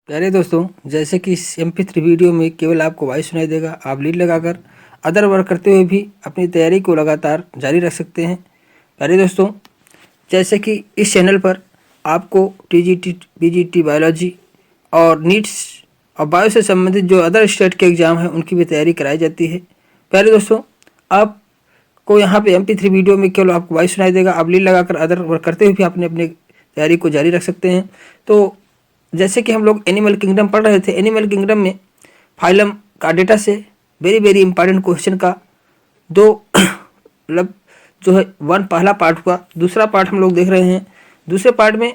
प्यारे दोस्तों, जैसे कि इस MP3 वीडियो में केवल आपको वॉइस सुनाई देगा। आप लीड लगाकर अदर वर्क करते हुए भी अपनी तैयारी को लगातार जारी रख सकते हैं। प्यारे दोस्तों, जैसे कि इस चैनल पर आपको TGT, BGT, बायोलॉजी और नीट्स और बायो से संबंधित जो अदर स्टेट के एग्ज़ाम हैं उनकी भी तैयारी कराई जाती है। प्यारे दोस्तों, आपको यहाँ पे MP3 वीडियो में केवल आपको वॉइस सुनाई देगा। आप लीड लगाकर अदर वर्क करते हुए भी अपने तैयारी को जारी रख सकते हैं। तो जैसे कि हम लोग एनिमल किंगडम पढ़ रहे थे, एनिमल किंगडम में फाइलम का डेटा से वेरी इंपॉर्टेंट क्वेश्चन का दो मतलब जो है पहला पार्ट हुआ। दूसरा पार्ट हम लोग देख रहे हैं। दूसरे पार्ट में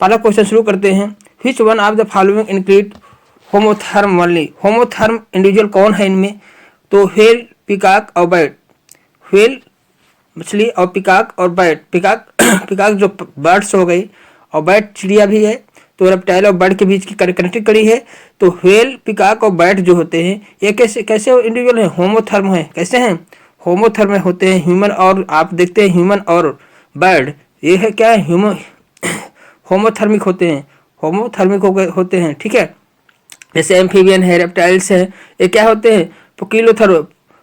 पहला क्वेश्चन शुरू करते हैं। Which one of the following include homotherm only. Homotherm individual कौन है इनमें? तो व्हेल, पिकॉक और बर्ड। व्हेल मछली और पिकॉक और बर्ड। पिकॉक जो बर्ड्स हो गई और बर्ड चिड़िया भी है, तो रेप्टाइल और बर्ड के बीच की कनेक्टेड कड़ी है। तो व्हेल, पिकॉक और बर्ड जो होते हैं ये कैसे इंडिविजुअल हैं? होमोथर्म हैं। कैसे हैं? होमोथर्म होते हैं। ह्यूमन और आप देखते हैं ह्यूमन और बर्ड, ये है क्या है? होमोथर्मिक होते हैं। होमोथर्मिक होते हैं, ठीक है। जैसे एम्फीबियन है, रेप्टाइल्स है, ये क्या होते हैं?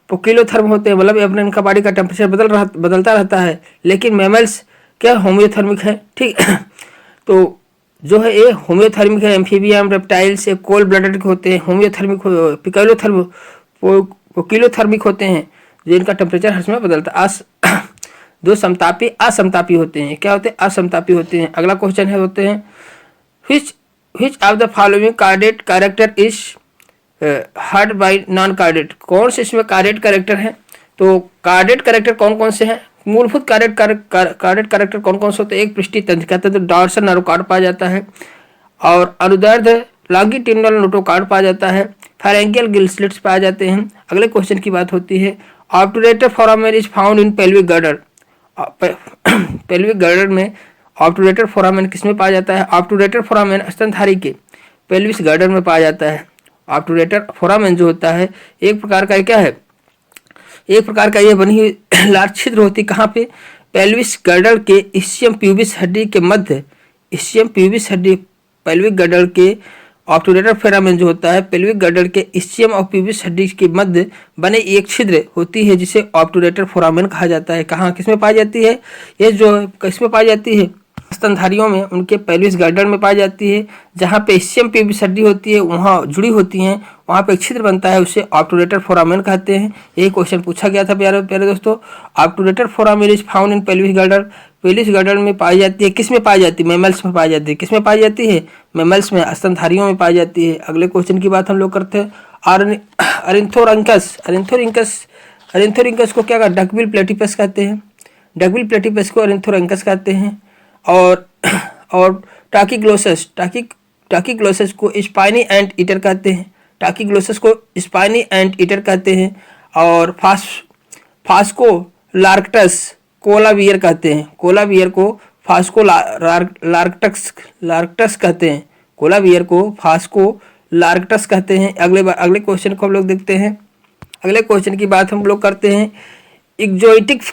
पोकिलोथर्म होते हैं। मतलब अपने इनका बॉडी का टेम्परेचर बदलता रहता है। लेकिन मैमल्स क्या होमियोथर्मिक है, ठीक। तो जो है ये होमियोथर्मिक है। एम्फीबियम, रेप्टाइल्स ये कोल्ड ब्लडेड होते हैं। होमियोथर्मिक, पोकिलोथर्मिक होते हैं जो इनका टेम्परेचर हर समय बदलता है। दो समतापी असमतापी होते हैं। क्या होते हैं? असमतापी होते हैं। अगला क्वेश्चन है होते हैं which of the following chordate character is heard by non chordate. कौन से इसमें कार्डेट कैरेक्टर है? तो कार्डेट कैरेक्टर कौन कौन से हैं? मूलभूत कार्डेट कैरेक्टर कौन कौन से होते हैं? एक पृष्ठीय तंत्रिका तो डॉर्सल नर्व पाया जाता है, और अनुदैर्ध लॉन्गिट्यूडिनल नोटोकॉर्ड पाया जाता है, फेरेंगियल गिलस्लिट्स पाए जाते हैं। अगले क्वेश्चन की बात होती है obturator foramen is found in pelvic girder. Pelvic girder में ऑब्टूरेटर फोरामेन किसमें पाया जाता है? ऑब्टूरेटर फोरामेन स्तनधारी के पेल्विस गर्डर में पाया जाता है। ऑब्टूरेटर फोरामेन जो होता है एक प्रकार का क्या है? एक प्रकार का ये बनी हुई लार्ज छिद्र होती कहाँ पे? पेल्विस गर्डर के इस्चियम प्यूबिस हड्डी के मध्य। इस्चियम प्यूबिस हड्डी पेल्विक गर्डर के ऑब्टूरेटर फोरामेन जो होता है पेल्विक गर्डर के इस्चियम और प्यूबिस हड्डी के मध्य बने एक छिद्र होती है जिसे ऑब्टूरेटर फोरामेन कहा जाता है। कहाँ किसमें पाई जाती है? ये जो किसमें पाई जाती है? स्तनधारियों में, उनके पेल्विस गर्डर में पाई जाती है। जहाँ पे इस्चियम प्यूबिस हड्डी होती है वहाँ जुड़ी होती हैं, वहाँ पे एक छिद्र बनता है, उसे ऑब्टूरेटर फोरामेन कहते हैं। यही क्वेश्चन पूछा गया था प्यारे दोस्तों। Obturator foramen is found in pelvis girder. Pelvis girder में पाई जाती है। किस में पाई जाती है? मैमल्स में पाई जाती है। किस में पाई जाती है? मैमल्स में, स्तनधारियों में पाई जाती है। अगले क्वेश्चन की बात हम लोग करते हैं। अरिन्थोरंकस को क्या कहते हैं? डकबिल प्लेटिपस कहते हैं। डकबिल प्लेटिपस को अरिन्थोरंकस कहते हैं। और टाकीग्लोसस को स्पाइनी एंट ईटर कहते हैं। टाकीग्लोसस को स्पाइनी एंट ईटर कहते हैं। और फास्को लार्क्टस कोलावियर कहते हैं। कोलावियर को फास्को लार्क्टस कहते हैं। कोलावियर को फास्को लार्क्टस कहते हैं। अगले क्वेश्चन को हम लोग देखते हैं। अगले क्वेश्चन की बात हम लोग करते हैं। एक्जोटिक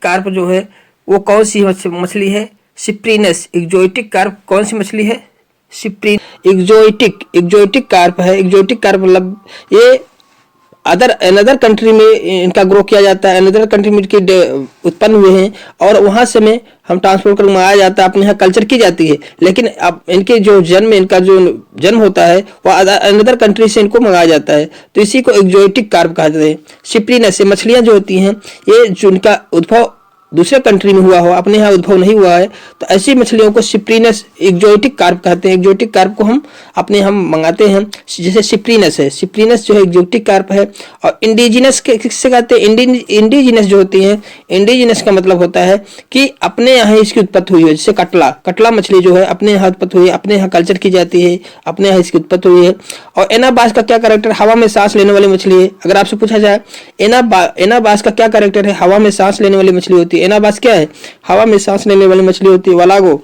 कार्प जो है वो कौन सी मछली है? सिप्रीनस। एक्जोटिक कार्प कौन सी मछली है? एक्जोटिक कार्प है। एक्जोटिक कार्प मतलब ये अनदर कंट्री में इनका ग्रो किया जाता है। अनदर कंट्री में इनके उत्पन्न हुए हैं और वहाँ से में हम ट्रांसपोर्ट कर मंगाया जाता है, अपने यहाँ कल्चर की जाती है। लेकिन अब इनके इनका जो जन्म होता है वह अनदर कंट्री से इनको मंगाया जाता है, तो इसी को एक्जोटिक कार्प कहते हैं। सिप्रीनस ये मछलियाँ जो होती हैं ये जो इनका उद्भव दूसरे कंट्री में हुआ हो, अपने यहाँ उद्भव नहीं हुआ है, तो ऐसी मछलियों को सिप्रीनस एक्जोटिक कार्प कहते हैं। एक्जोटिक कार्प को हम मंगाते हैं। जैसे सिप्रीनस है, सिप्रीनस जो है एक्जोटिक कार्प है। और इंडिजिनस किससे कहते हैं? इंडिजिनस जो होती हैं, इंडिजिनस का मतलब होता है कि अपने यहाँ इसकी उत्पत्ति हुई है। जैसे कटला मछली जो है अपने यहाँ उत्पत्ति हुई है, अपने यहाँ कल्चर की जाती है, अपने यहाँ इसकी उत्पत्ति हुई है। और एनाबास का क्या कैरेक्टर? हवा में सांस लेने वाली मछली है। अगर आपसे पूछा जाए एनाबास का क्या कैरेक्टर है? हवा में सांस लेने वाली मछली होती है। एनाबास क्या है? हवा में सांस लेने वाली मछली होती है। वलागो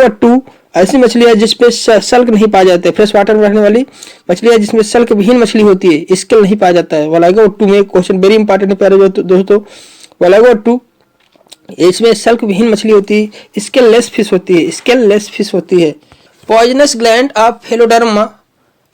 अट्टू ऐसी मछली है जिसपे सल्क नहीं पाया जाता है। फ्रेश वाटर में रहने वाली मछली है जिसमें सल्क विहीन मछली होती है, स्केल नहीं पाया जाता है। वलागो अट्टू में क्वेश्चन वेरी इंपॉर्टेंट है प्यारे दोस्तों। वलागो अट्टू इसमें सल्क विहीन मछली होती है, स्केल लेस फिश होती है। Poisonous gland of heloderma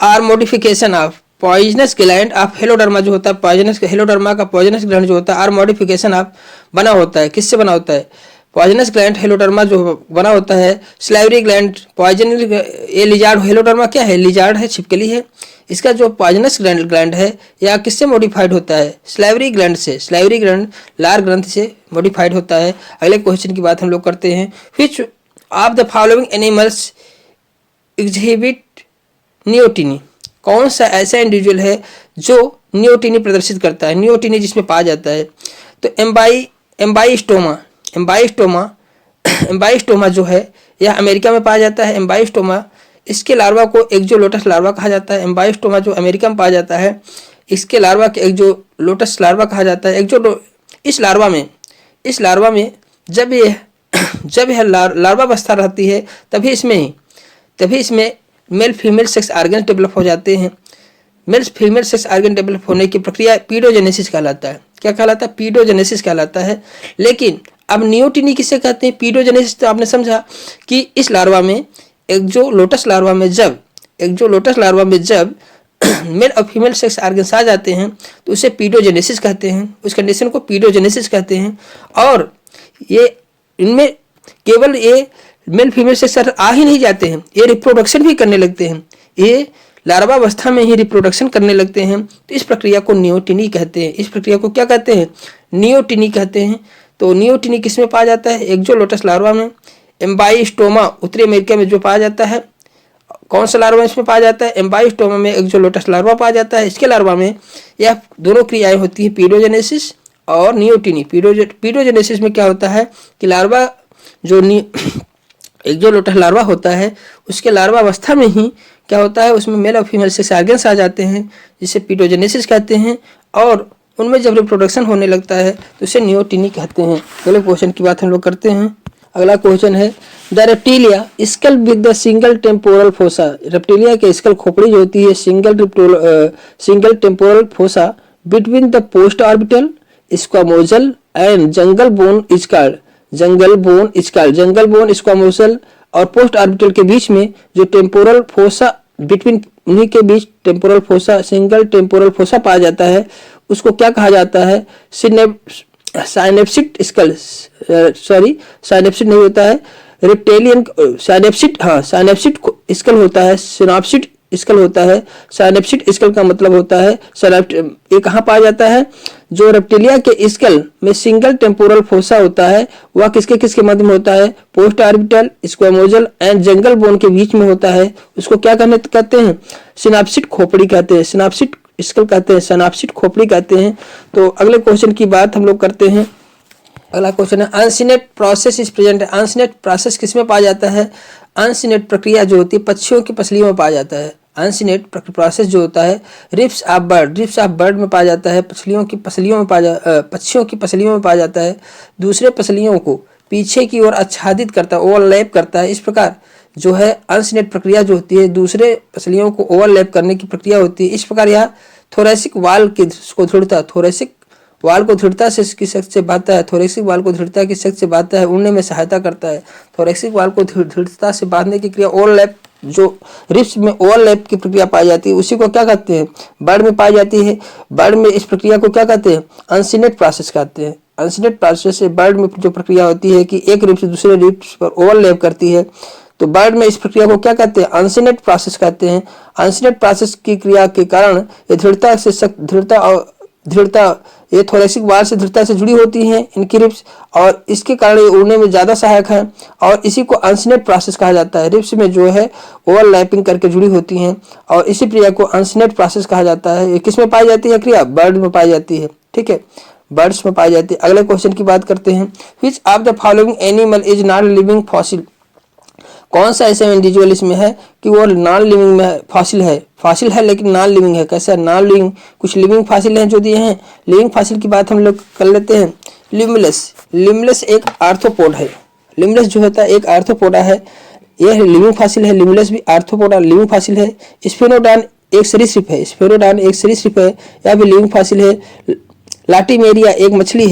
are modification of poisonous gland of heloderma जो होता है, पॉइजनस हेलोडर्मा का पॉइजनस ग्लैंड जो होता है आर मॉडिफिकेशन ऑफ बना होता है। किससे बना होता है? पॉइजनस ग्लैंड हेलोडर्मा जो बना होता है स्लाइवरी ग्लैंड पॉइजन, ये लिजार्ड हेलोडर्मा क्या है? लिजार्ड है, छिपकली है। इसका जो पॉइजनस ग्लैंड है या किससे मॉडिफाइड होता है? स्लाइवरी ग्लैंड से। स्लाइवरी ग्लैंड लार ग्रंथि से मॉडिफाइड होता है। अगले क्वेश्चन की बात हम लोग करते हैं। Which of the following animals exhibit neoteny? कौन सा ऐसा इंडिविजुअल है जो नियोटिनी प्रदर्शित करता है? नियोटिनी जिसमें पाया जाता है तो एम्बाइस्टोमा जो है यह अमेरिका में पाया जाता है। एम्बाइस्टोमा, इसके लार्वा को एक्जोलोटस लार्वा कहा जाता है। एम्बाइस्टोमा जो अमेरिका में पाया जाता है, इसके लार्वा के एक्जोलोटस लार्वा कहा जाता है। इस लार्वा में जब यह लार्वा अवस्था रहती है तभी इसमें male female sex organ develop हो जाते हैं। Male female sex organ develop होने की प्रक्रिया पीडोजेनेसिस कहलाता है। क्या कहलाता है? पीडोजेनेसिस कहलाता है। लेकिन अब नियोटिनी किसे कहते हैं? पीडोजेनेसिस तो आपने समझा कि इस लार्वा में एक्जोलोटस लार्वा में जब मेल और फीमेल सेक्स ऑर्गन्स आ जाते हैं तो उसे पीडोजेनेसिस कहते हैं। उस कंडीशन को पीडोजेनेसिस कहते हैं। और ये इनमें केवल ये मेल फीमेल सेक्स आ ही नहीं जाते हैं, ये रिप्रोडक्शन भी करने लगते हैं। ये लार्वा अवस्था में ही रिप्रोडक्शन करने लगते हैं। तो इस प्रक्रिया को नियोटिनी कहते हैं। इस प्रक्रिया को क्या कहते हैं? नियोटिनी कहते हैं। तो नियोटिनी किस में पाया जाता है? एक्जोलोटस लार्वा में। एम्बाइस्टोमा उत्तरी अमेरिका में जो पाया जाता है, कौन सा लार्वा इसमें पाया जाता है? एम्बाइस्टोमा में एक्जोलोटस लार्वा पाया जाता है। इसके लार्वा में यह दोनों क्रियाएं होती है, पीडोजेनेसिस और नियोटिनी। पीडोजेनेसिस में क्या होता है कि लार्वा जो एक्जोलोटस लार्वा होता है उसके लार्वा अवस्था में ही क्या होता है, उसमें मेल और फीमेल सेक्स ऑर्गन्स आ जाते हैं जिसे पीडोजेनेसिस कहते हैं। और उनमें जब रिप्रोडक्शन होने लगता है तो उसे नियोटिनी कहते हैं। अगले क्वेश्चन की बात हम लोग करते हैं। अगला क्वेश्चन है the reptilia skull with the single temporal fossa. Reptilia के स्कल खोपड़ी जो होती है single temporal fossa between the post orbital squamosal and jugal bone is called. Jugal bone squamosal और पोस्ट ऑर्बिटल के बीच में जो टेम्पोरल फोसा, बिटवीन उन्हीं के बीच temporal fossa, single temporal fossa पाया जाता है, उसको क्या कहा जाता है? साइनेप्सिड स्कल। साइनेप्सिड नहीं होता है, रेप्टेलियन साइनेप्सिड स्कल होता है, सिनॉप्सिड स्कल होता है। साइनेप्सिड स्कल का मतलब होता है ये कहाँ पाया जाता है? जो रेप्टिलिया के स्कल में सिंगल टेम्पोरल फोसा होता है वह किसके मध्य में होता है? Post orbital squamosal and jugal bone के बीच में होता है। उसको क्या कहते हैं? सिनॉप्सिड खोपड़ी कहते हैं, सिनॉप्सिड स्कल कहते हैं, सिनॉप्सिड खोपड़ी कहते हैं। तो अगले क्वेश्चन की बात हम लोग करते हैं। अगला क्वेश्चन है uncinate process is present. Uncinate process किसमें पाया जाता है? अनसिनेट प्रक्रिया जो होती है पक्षियों की पसलियों में पाया जाता है। अनसिनेट प्रोसेस जो होता है रिप्स ऑफ बर्ड में पाया जाता है। पक्षियों की पसलियों में पाया जाता है। दूसरे पसलियों को पीछे की ओर आच्छादित करता है, ओवरलैप करता है। इस प्रकार जो है अनसिनेट प्रक्रिया जो होती है दूसरे पसलियों को ओवरलैप करने की प्रक्रिया होती है। इस प्रकार यह थोरेसिक वाल की दृढ़ता से इसकी शक्ति से बांधता है। थोरेसिक वाल को दृढ़ता की शक्ति से बांधता है, उड़ने में सहायता करता है। थोरेसिक वाल को दृढ़ता से बांधने की क्रिया ओवरलैप, जो रिब्स में ओवरलैप की प्रक्रिया पाई जाती है उसी को क्या कहते हैं? बर्ड में पाई जाती है। बर्ड में इस प्रक्रिया को क्या कहते हैं? अनसिनेट प्रोसेस कहते हैं। अनसिनेट प्रोसेस से बर्ड में जो प्रक्रिया होती है कि एक रिब्स दूसरे रिब्स पर ओवरलैप करती है, तो बर्ड में इस प्रक्रिया को क्या कहते हैं? अनसिनेट प्रोसेस कहते हैं। अनसिनेट प्रोसेस की क्रिया के कारण ये दृढ़ता ये थोरेसिक वाल से दृढ़ता से जुड़ी होती हैं इनकी रिब्स, और इसके कारण ये उड़ने में ज़्यादा सहायक है और इसी को अनसिनेट प्रोसेस कहा जाता है। रिब्स में जो है ओवरलैपिंग करके जुड़ी होती हैं और इसी क्रिया को अनसिनेट प्रोसेस कहा जाता है। ये किस में पाई जाती है क्रिया? बर्ड में पाई जाती है। ठीक है, बर्ड्स में पाई जाती है। अगले क्वेश्चन की बात करते हैं। Which of the following animal is not living fossil. कौन सा ऐसा इंडिविजुअल इसमें है कि वो नॉन लिविंग में फॉसिल है लेकिन नॉन लिविंग है? कैसा नॉन लिविंग? कुछ लिविंग फॉसिल हैं जो दिए हैं। लिविंग फॉसिल की बात हम लोग कर लेते हैं। लिमुलस एक आर्थ्रोपोड है। लिमुलस जो होता है एक आर्थ्रोपोडा है, यह लिविंग फॉसिल है। लिमुलस भी आर्थ्रोपोडा लिविंग फॉसिल है। स्फेनोडॉन एक सरीसृप है, यह भी लिविंग फॉसिल है। लाटीमेरिया एक मछली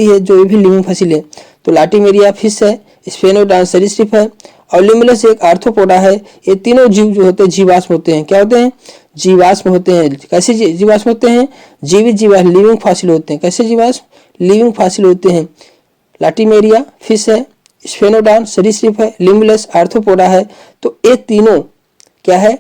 है जो भी लिविंग फॉसिल है। तो लाटीमेरिया फिश है, स्फेनोडॉन सरीसृप है और लिम्बलेस एक आर्थ्रोपोडा है। ये तीनों जीव जो होते हैं जीवाश्म होते हैं। क्या होते हैं? जीवाश्म होते हैं। कैसे जीवाश्म होते हैं? जीवित जीवाश्म, लिविंग फॉसिल होते हैं। कैसे जीवाश्म? लिविंग फॉसिल होते हैं। लाटिमेरिया फिश है, स्फेनोडॉन सरीसृप है, लिम्बलेस आर्थ्रोपोडा है। तो ये तीनों क्या है?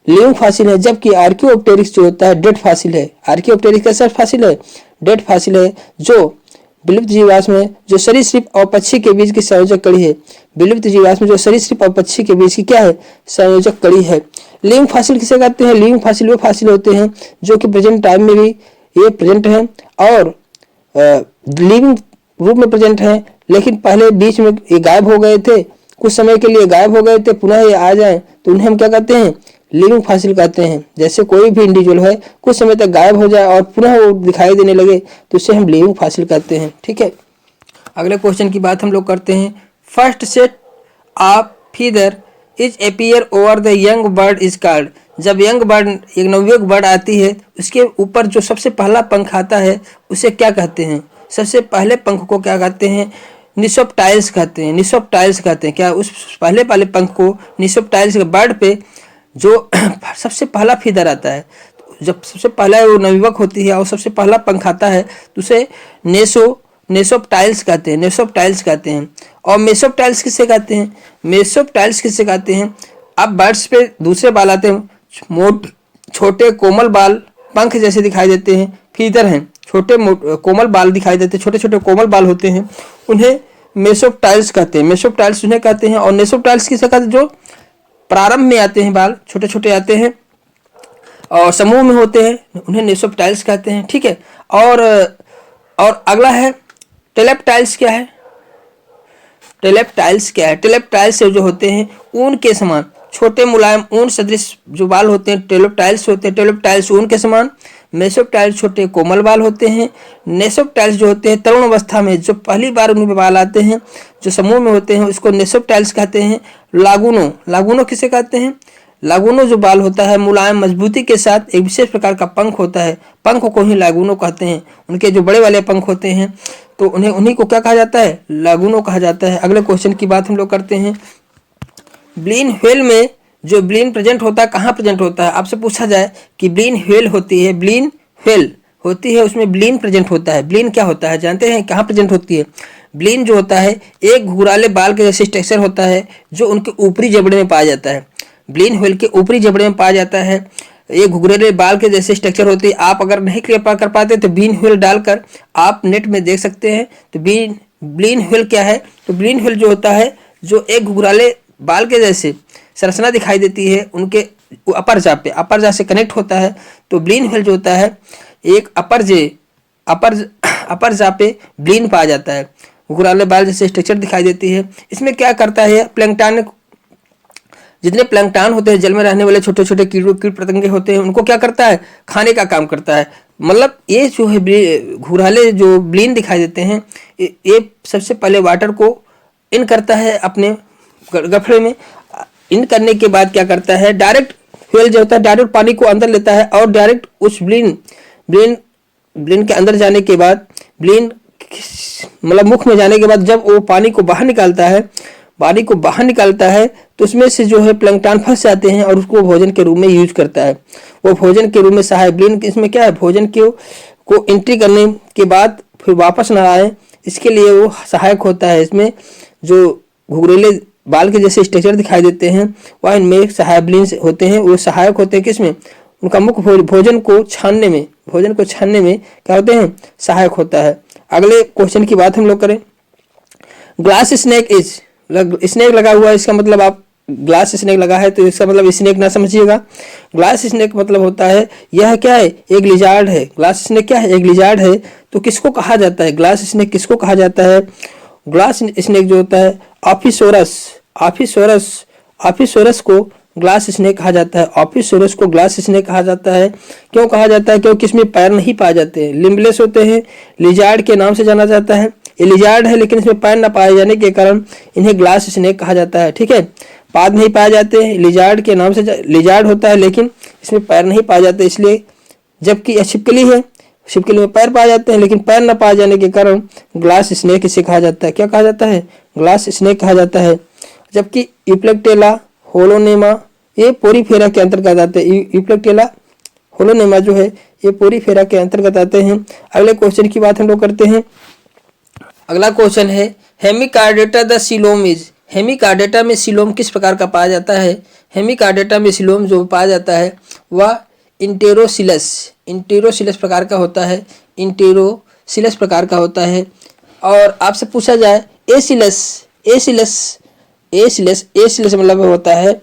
लिविंग फॉसिल है। जबकि आर्कियोप्टेरिक्स जो होता है डेड फॉसिल है। आर्कियोप्टेरिक्स कैसा फॉसिल है? डेड फॉसिल है, जो विलुप्त जीवाश्म है, जो सरीसृप और पक्षी के बीच की संयोजक कड़ी है। विलुप्त जीवाश्म जो सरीसृप और पक्षी के बीच की क्या है? संयोजक कड़ी है। लिविंग फॉसिल किसे कहते हैं? लिविंग फॉसिल वो फॉसिल होते हैं जो कि प्रेजेंट टाइम में भी ये प्रेजेंट है और लिविंग रूप में प्रेजेंट है, लेकिन पहले बीच में ये गायब हो गए थे, कुछ समय के लिए गायब हो गए थे, पुनः ये आ जाए तो उन्हें हम क्या कहते हैं? लिविंग फॉसिल कहते हैं। जैसे कोई भी इंडिविजुअल है कुछ समय तक गायब हो जाए और पुनः वो दिखाई देने लगे तो इसे हम लिविंग फॉसिल कहते हैं। ठीक है, अगले क्वेश्चन की बात हम लोग करते हैं। First set of feather is appear over the young bird is called. जब यंग बर्ड, एक नवयुवक बर्ड आती है, उसके ऊपर जो सबसे पहला पंख आता है उसे क्या कहते हैं? सबसे पहले पंख को क्या कहते हैं? निसोप्टाइल्स कहते हैं। निसोप्टाइल्स कहते हैं। क्या? उस पहले वाले पंख को निसोप्टाइल्स के बर्ड पे जो सबसे पहला फीदर आता है, जब सबसे पहला वो नवयुवक होती है और सबसे पहला पंख आता है तो उसे नेसोप्टाइल्स कहते हैं। नेसोप्टाइल्स कहते हैं। और मेसोप्टाइल्स किससे कहते हैं? मेसोप्टाइल्स किससे कहते हैं? अब बर्ड्स पे दूसरे बाल आते हैं, छोटे कोमल बाल पंख जैसे दिखाई देते हैं, फीदर हैं, छोटे कोमल बाल दिखाई देते हैं, छोटे छोटे कोमल बाल होते हैं, उन्हें मेसोप्टाइल्स कहते हैं। मेसोप्टाइल्स उन्हें कहते हैं। और नेसोप्टाइल्स किसे कहते हैं? जो प्रारंभ में आते हैं, बाल छोटे छोटे आते हैं और समूह में होते हैं, उन्हें नेसोप्टाइल्स कहते हैं। ठीक है, और अगला है टेलेप्टाइल्स। क्या है? टेलेप्टाइल्स क्या है? टेलेप्टाइल्स जो होते हैं ऊन के समान छोटे मुलायम ऊन सदृश जो बाल होते हैं टेलेप्टाइल्स होते हैं। टेलेप्टाइल्स ऊन के समान। मेसोप्टाइल्स छोटे कोमल बाल होते हैं। नेसोप्टाइल्स जो होते हैं तरुण अवस्था में जो पहली बार उनमें बाल आते हैं, जो समूह में होते हैं, उसको नेसोप्टाइल्स कहते हैं। लागूनो, लागूनो किसे कहते हैं? लागूनो जो बाल होता है मुलायम मजबूती के साथ एक विशेष प्रकार का पंख होता है, पंख को ही लागूनो कहते हैं। उनके जो बड़े वाले पंख होते हैं तो उन्हीं को क्या कहा जाता है? लागूनो कहा जाता है। अगले क्वेश्चन की बात हम लोग करते हैं। ब्लीन व्हेल में जो ब्लीन प्रेजेंट होता है कहाँ प्रेजेंट होता है? आपसे पूछा जाए कि ब्लीन व्हेल होती है, ब्लीन व्हेल होती है, उसमें ब्लीन प्रेजेंट होता है। ब्लीन क्या होता है जानते हैं? कहाँ प्रेजेंट होती है? ब्लीन जो होता है एक घुंघराले बाल के जैसे स्ट्रक्चर होता है जो उनके ऊपरी जबड़े में पाया जाता है। ब्लीन व्हेल के ऊपरी जबड़े में पाया जाता है। ये घुंघराले बाल के जैसे स्ट्रक्चर होती है। आप अगर नहीं क्लियर कर पाते तो ब्लीन व्हेल डालकर आप नेट में देख सकते हैं। तो ब्लीन व्हेल क्या है? तो ब्लीन व्हेल जो होता है जो एक घुंघराले बाल के जैसे संरचना दिखाई देती है, उनके अपर जा से कनेक्ट होता है। तो ब्लीन व्हेल जो होता है एक अपर जा पे ब्लीन पाया जाता है, घुंघराले बाल जैसे स्ट्रक्चर दिखाई देती है। इसमें क्या करता है? प्लैंकटन, जितने प्लैंकटन होते हैं जल में रहने वाले छोटे छोटे कीट पतंगे होते हैं, उनको क्या करता है? खाने का काम करता है। मतलब ये जो है घुंघराले जो ब्लीन दिखाई देते हैं, ये सबसे पहले वाटर को इन करता है अपने गफले में। इन करने के बाद क्या करता है? डायरेक्ट व्हेल जो होता है डायरेक्ट पानी को अंदर लेता है और डायरेक्ट उस ब्लीन के अंदर जाने के बाद, ब्लीन मतलब मुख में जाने के बाद जब वो पानी को बाहर निकालता है तो उसमें से जो है प्लैंकटन फंस जाते हैं और उसको भोजन के रूप में यूज करता है। वो भोजन के रूप में सहायक ब्लीन इसमें क्या है? भोजन को एंट्री करने के बाद फिर वापस ना आए, इसके लिए वो सहायक होता है। इसमें जो घुंघराले बाल के जैसे स्ट्रक्चर दिखाई देते हैं वह इनमें सहायक ब्लीन होते हैं। वो सहायक होते हैं किसमें? उनका मुख्य भोजन को छानने में क्या होते हैं? सहायक होता है। अगले क्वेश्चन की बात हम लोग करें। ग्लास स्नेक लगा हुआ है, इसका मतलब आप ग्लास स्नेक लगा है तो इसका मतलब स्नेक ना समझिएगा। ग्लास स्नेक मतलब होता है यह क्या है? एक लिजार्ड है। ग्लास स्नेक क्या है? एक लिजार्ड है। तो किसको कहा जाता है? ग्लास स्नेक किसको कहा जाता है? ग्लास स्नेक जो होता है ऑफिसोरस को ग्लास स्नेक कहा जाता है। ऑफिसोरस को ग्लास स्नेक कहा जाता है। क्यों कहा जाता है? क्योंकि इसमें पैर नहीं पाए जाते हैं, लिम्बलेस होते हैं, लिजार्ड के नाम से जाना जाता है। ये लिजार्ड है लेकिन इसमें पैर न पाए जाने के कारण इन्हें ग्लास स्नेक कहा जाता है। ठीक है, पाद नहीं पाए जाते हैं, लिजार्ड के नाम से लिजार्ड होता है लेकिन इसमें पैर नहीं पाए जाते, इसलिए। जबकि यह छिपकली है, छिपकली में पैर पाए जाते हैं लेकिन पैर न पाए जाने के कारण ग्लास स्नेक इसे कहा जाता है। क्या कहा जाता है? ग्लास स्नेक कहा जाता है। जबकि यूप्लेक्टेला, होलोनेमा ये पोरीफेरा के अंतर्गत आते हैं। यूप्लेक्टेला, होलोनेमा जो है ये पोरीफेरा के अंतर्गत आते हैं। अगले क्वेश्चन की बात हम लोग करते हैं। अगला क्वेश्चन है Hemichordata the coelom is. Hemichordata में सीलोम किस प्रकार का पाया जाता है? हेमिकार्डेटा में सीलोम जो पाया जाता है वह इंटेरोसिलस प्रकार का होता है। इंटेरोसिलस प्रकार का होता है। और आपसे पूछा जाए एसिलस मतलब होता है,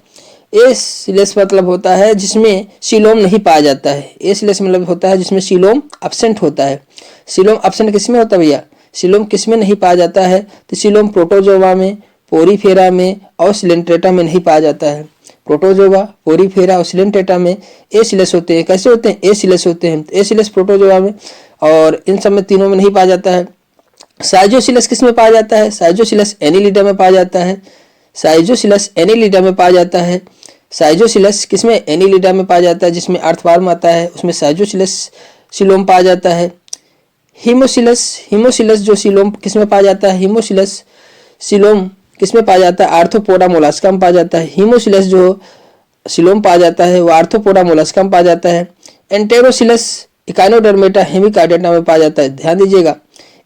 एसिलस मतलब होता है जिसमें सीलोम नहीं पाया जाता है। एसिलस मतलब होता है जिसमें सीलोम एब्सेंट होता है। सीलोम एब्सेंट किसमें होता है भैया? सीलोम किसमें नहीं पाया जाता है? तो सीलोम प्रोटोजोआ में, पोरीफेरा में और सिलेंट्रेटा में नहीं पाया जाता है। प्रोटोजोआ, पोरीफेरा और सिलेंट्रेटा में एसिलस होते हैं। कैसे होते हैं? एसिलस होते हैं। एसिलस प्रोटोजोआ में और इन सब में तीनों में नहीं पाया जाता है। साइजोसिलस किस में पाया जाता है? साइजोसिलस एनीलिडा में पाया जाता है। साइजोसिलस एनीलिडा में पाया जाता है। साइजोसिलस किसमें? एनीलिडा में पाया जाता है, जिसमें अर्थवार्म आता है उसमें साइजोसिलस सीलोम पाया जाता है। हीमोसिलस जो सीलोम किसमें पाया जाता है? हीमोसिलस सीलोम किसमें पाया जाता है? आर्थ्रोपोडा मोलास्का में पाया जाता है। हीमोसिलस जो सीलोम पाया जाता है वो आर्थ्रोपोडा मोलास्का में पाया जाता है। एंटेरोसिलस इकाइनोडर्मेटा हेमिकार्डेटा में पाया जाता है। ध्यान दीजिएगा,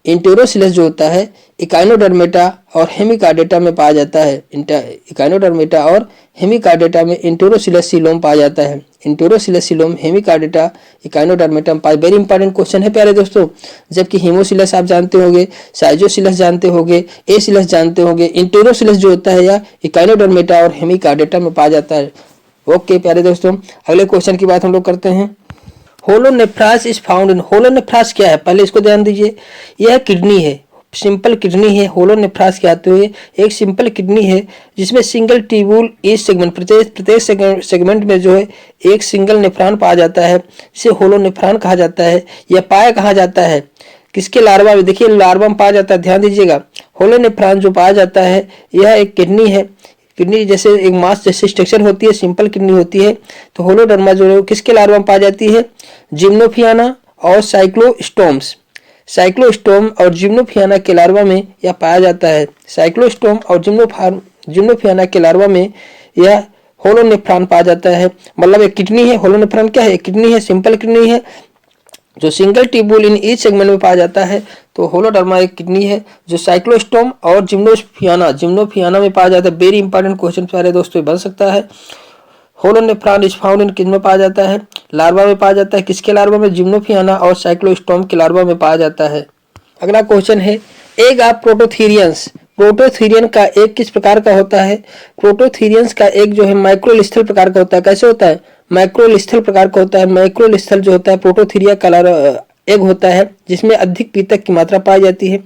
इंटेरोसिलस जो होता है इकाइनोडर्मेटा और हेमिकार्डेटा में पाया जाता है। इकाइनोडर्मेटा और हेमिकार्डेटा में इंटेरोसिलस सीलोम पाया जाता है। इंटेरोसिलस सीलोम हेमिकार्डेटा इकाइनोडर्मेटा में पाया। वेरी इंपॉर्टेंट क्वेश्चन है प्यारे दोस्तों। जबकि हीमोसिलस आप जानते होंगे, साइजोसिलस जानते होंगे, एसिलस जानते होंगे, इंटेरोसिलस जो होता है या इकाइनोडर्मेटा और हेमिकार्डेटा में पाया जाता है। ओके प्यारे दोस्तों, अगले क्वेश्चन की बात हम लोग करते हैं। होलोनेफ्रास इज फाउंड इन। होलोनेफ्रास क्या है? पहले इसको ध्यान दीजिए। यह किडनी है, सिंपल किडनी है। होलोनेफ्रास क्या आते हुए एक सिंपल किडनी है जिसमें सिंगल ट्यूब्यूल ईच सेगमेंट, प्रत्येक सेगमेंट में जो है एक सिंगल नेफ्रॉन पाया जाता है, जिसे होलोनेफ्रॉन कहा जाता है। यह पाया कहा जाता है किसके लार्वा में? देखिए लार्वा में पाया जाता है। ध्यान दीजिएगा, होलोनेफ्रॉन जो पाया जाता है यह एक किडनी है। किडनी जैसे एक मांस जैसे स्ट्रक्चर होती है, सिंपल किडनी होती है। तो होलोडर्मा जो है किसके लार्वा में पाई जाती है? जिम्नोफियाना और साइक्लोस्टोम्स। साइक्लोस्टोम और जिम्नोफियाना के लार्वा में यह पाया जाता है। साइक्लोस्टोम और जिम्नोफियाना के लार्वा में यह होलोनेफ्रॉन पाया जाता है। मतलब एक किडनी है। होलोनेफ्रॉन क्या है? किडनी है, सिंपल किडनी है जो single tubule in each segment में पाया जाता है। तो होलोडर्मा एक किडनी है जो साइक्लोस्टोम और जिम्नोफियाना में पाया जाता है। वेरी इंपॉर्टेंट क्वेश्चन प्यारे दोस्तों बन सकता है। होलोनेफ्रॉन इज फाउंड इन किस में पाया जाता है? लार्वा में पाया जाता है। किसके लार्वा में? जिम्नोफियाना और साइक्लोस्टोम के लार्वा में पाया जाता है। अगला क्वेश्चन है एग ऑफ प्रोटोथीरियंस। प्रोटोथीरियन का एग किस प्रकार का होता है? प्रोटोथीरियंस का एग जो है माइक्रोलिस्थल प्रकार का होता है। कैसे होता है? माइक्रोलिस्थल प्रकार का होता है। माइक्रोलिस्थल जो होता है प्रोटोथीरिया का एग होता है जिसमें अधिक पीतक की मात्रा पाई जाती है।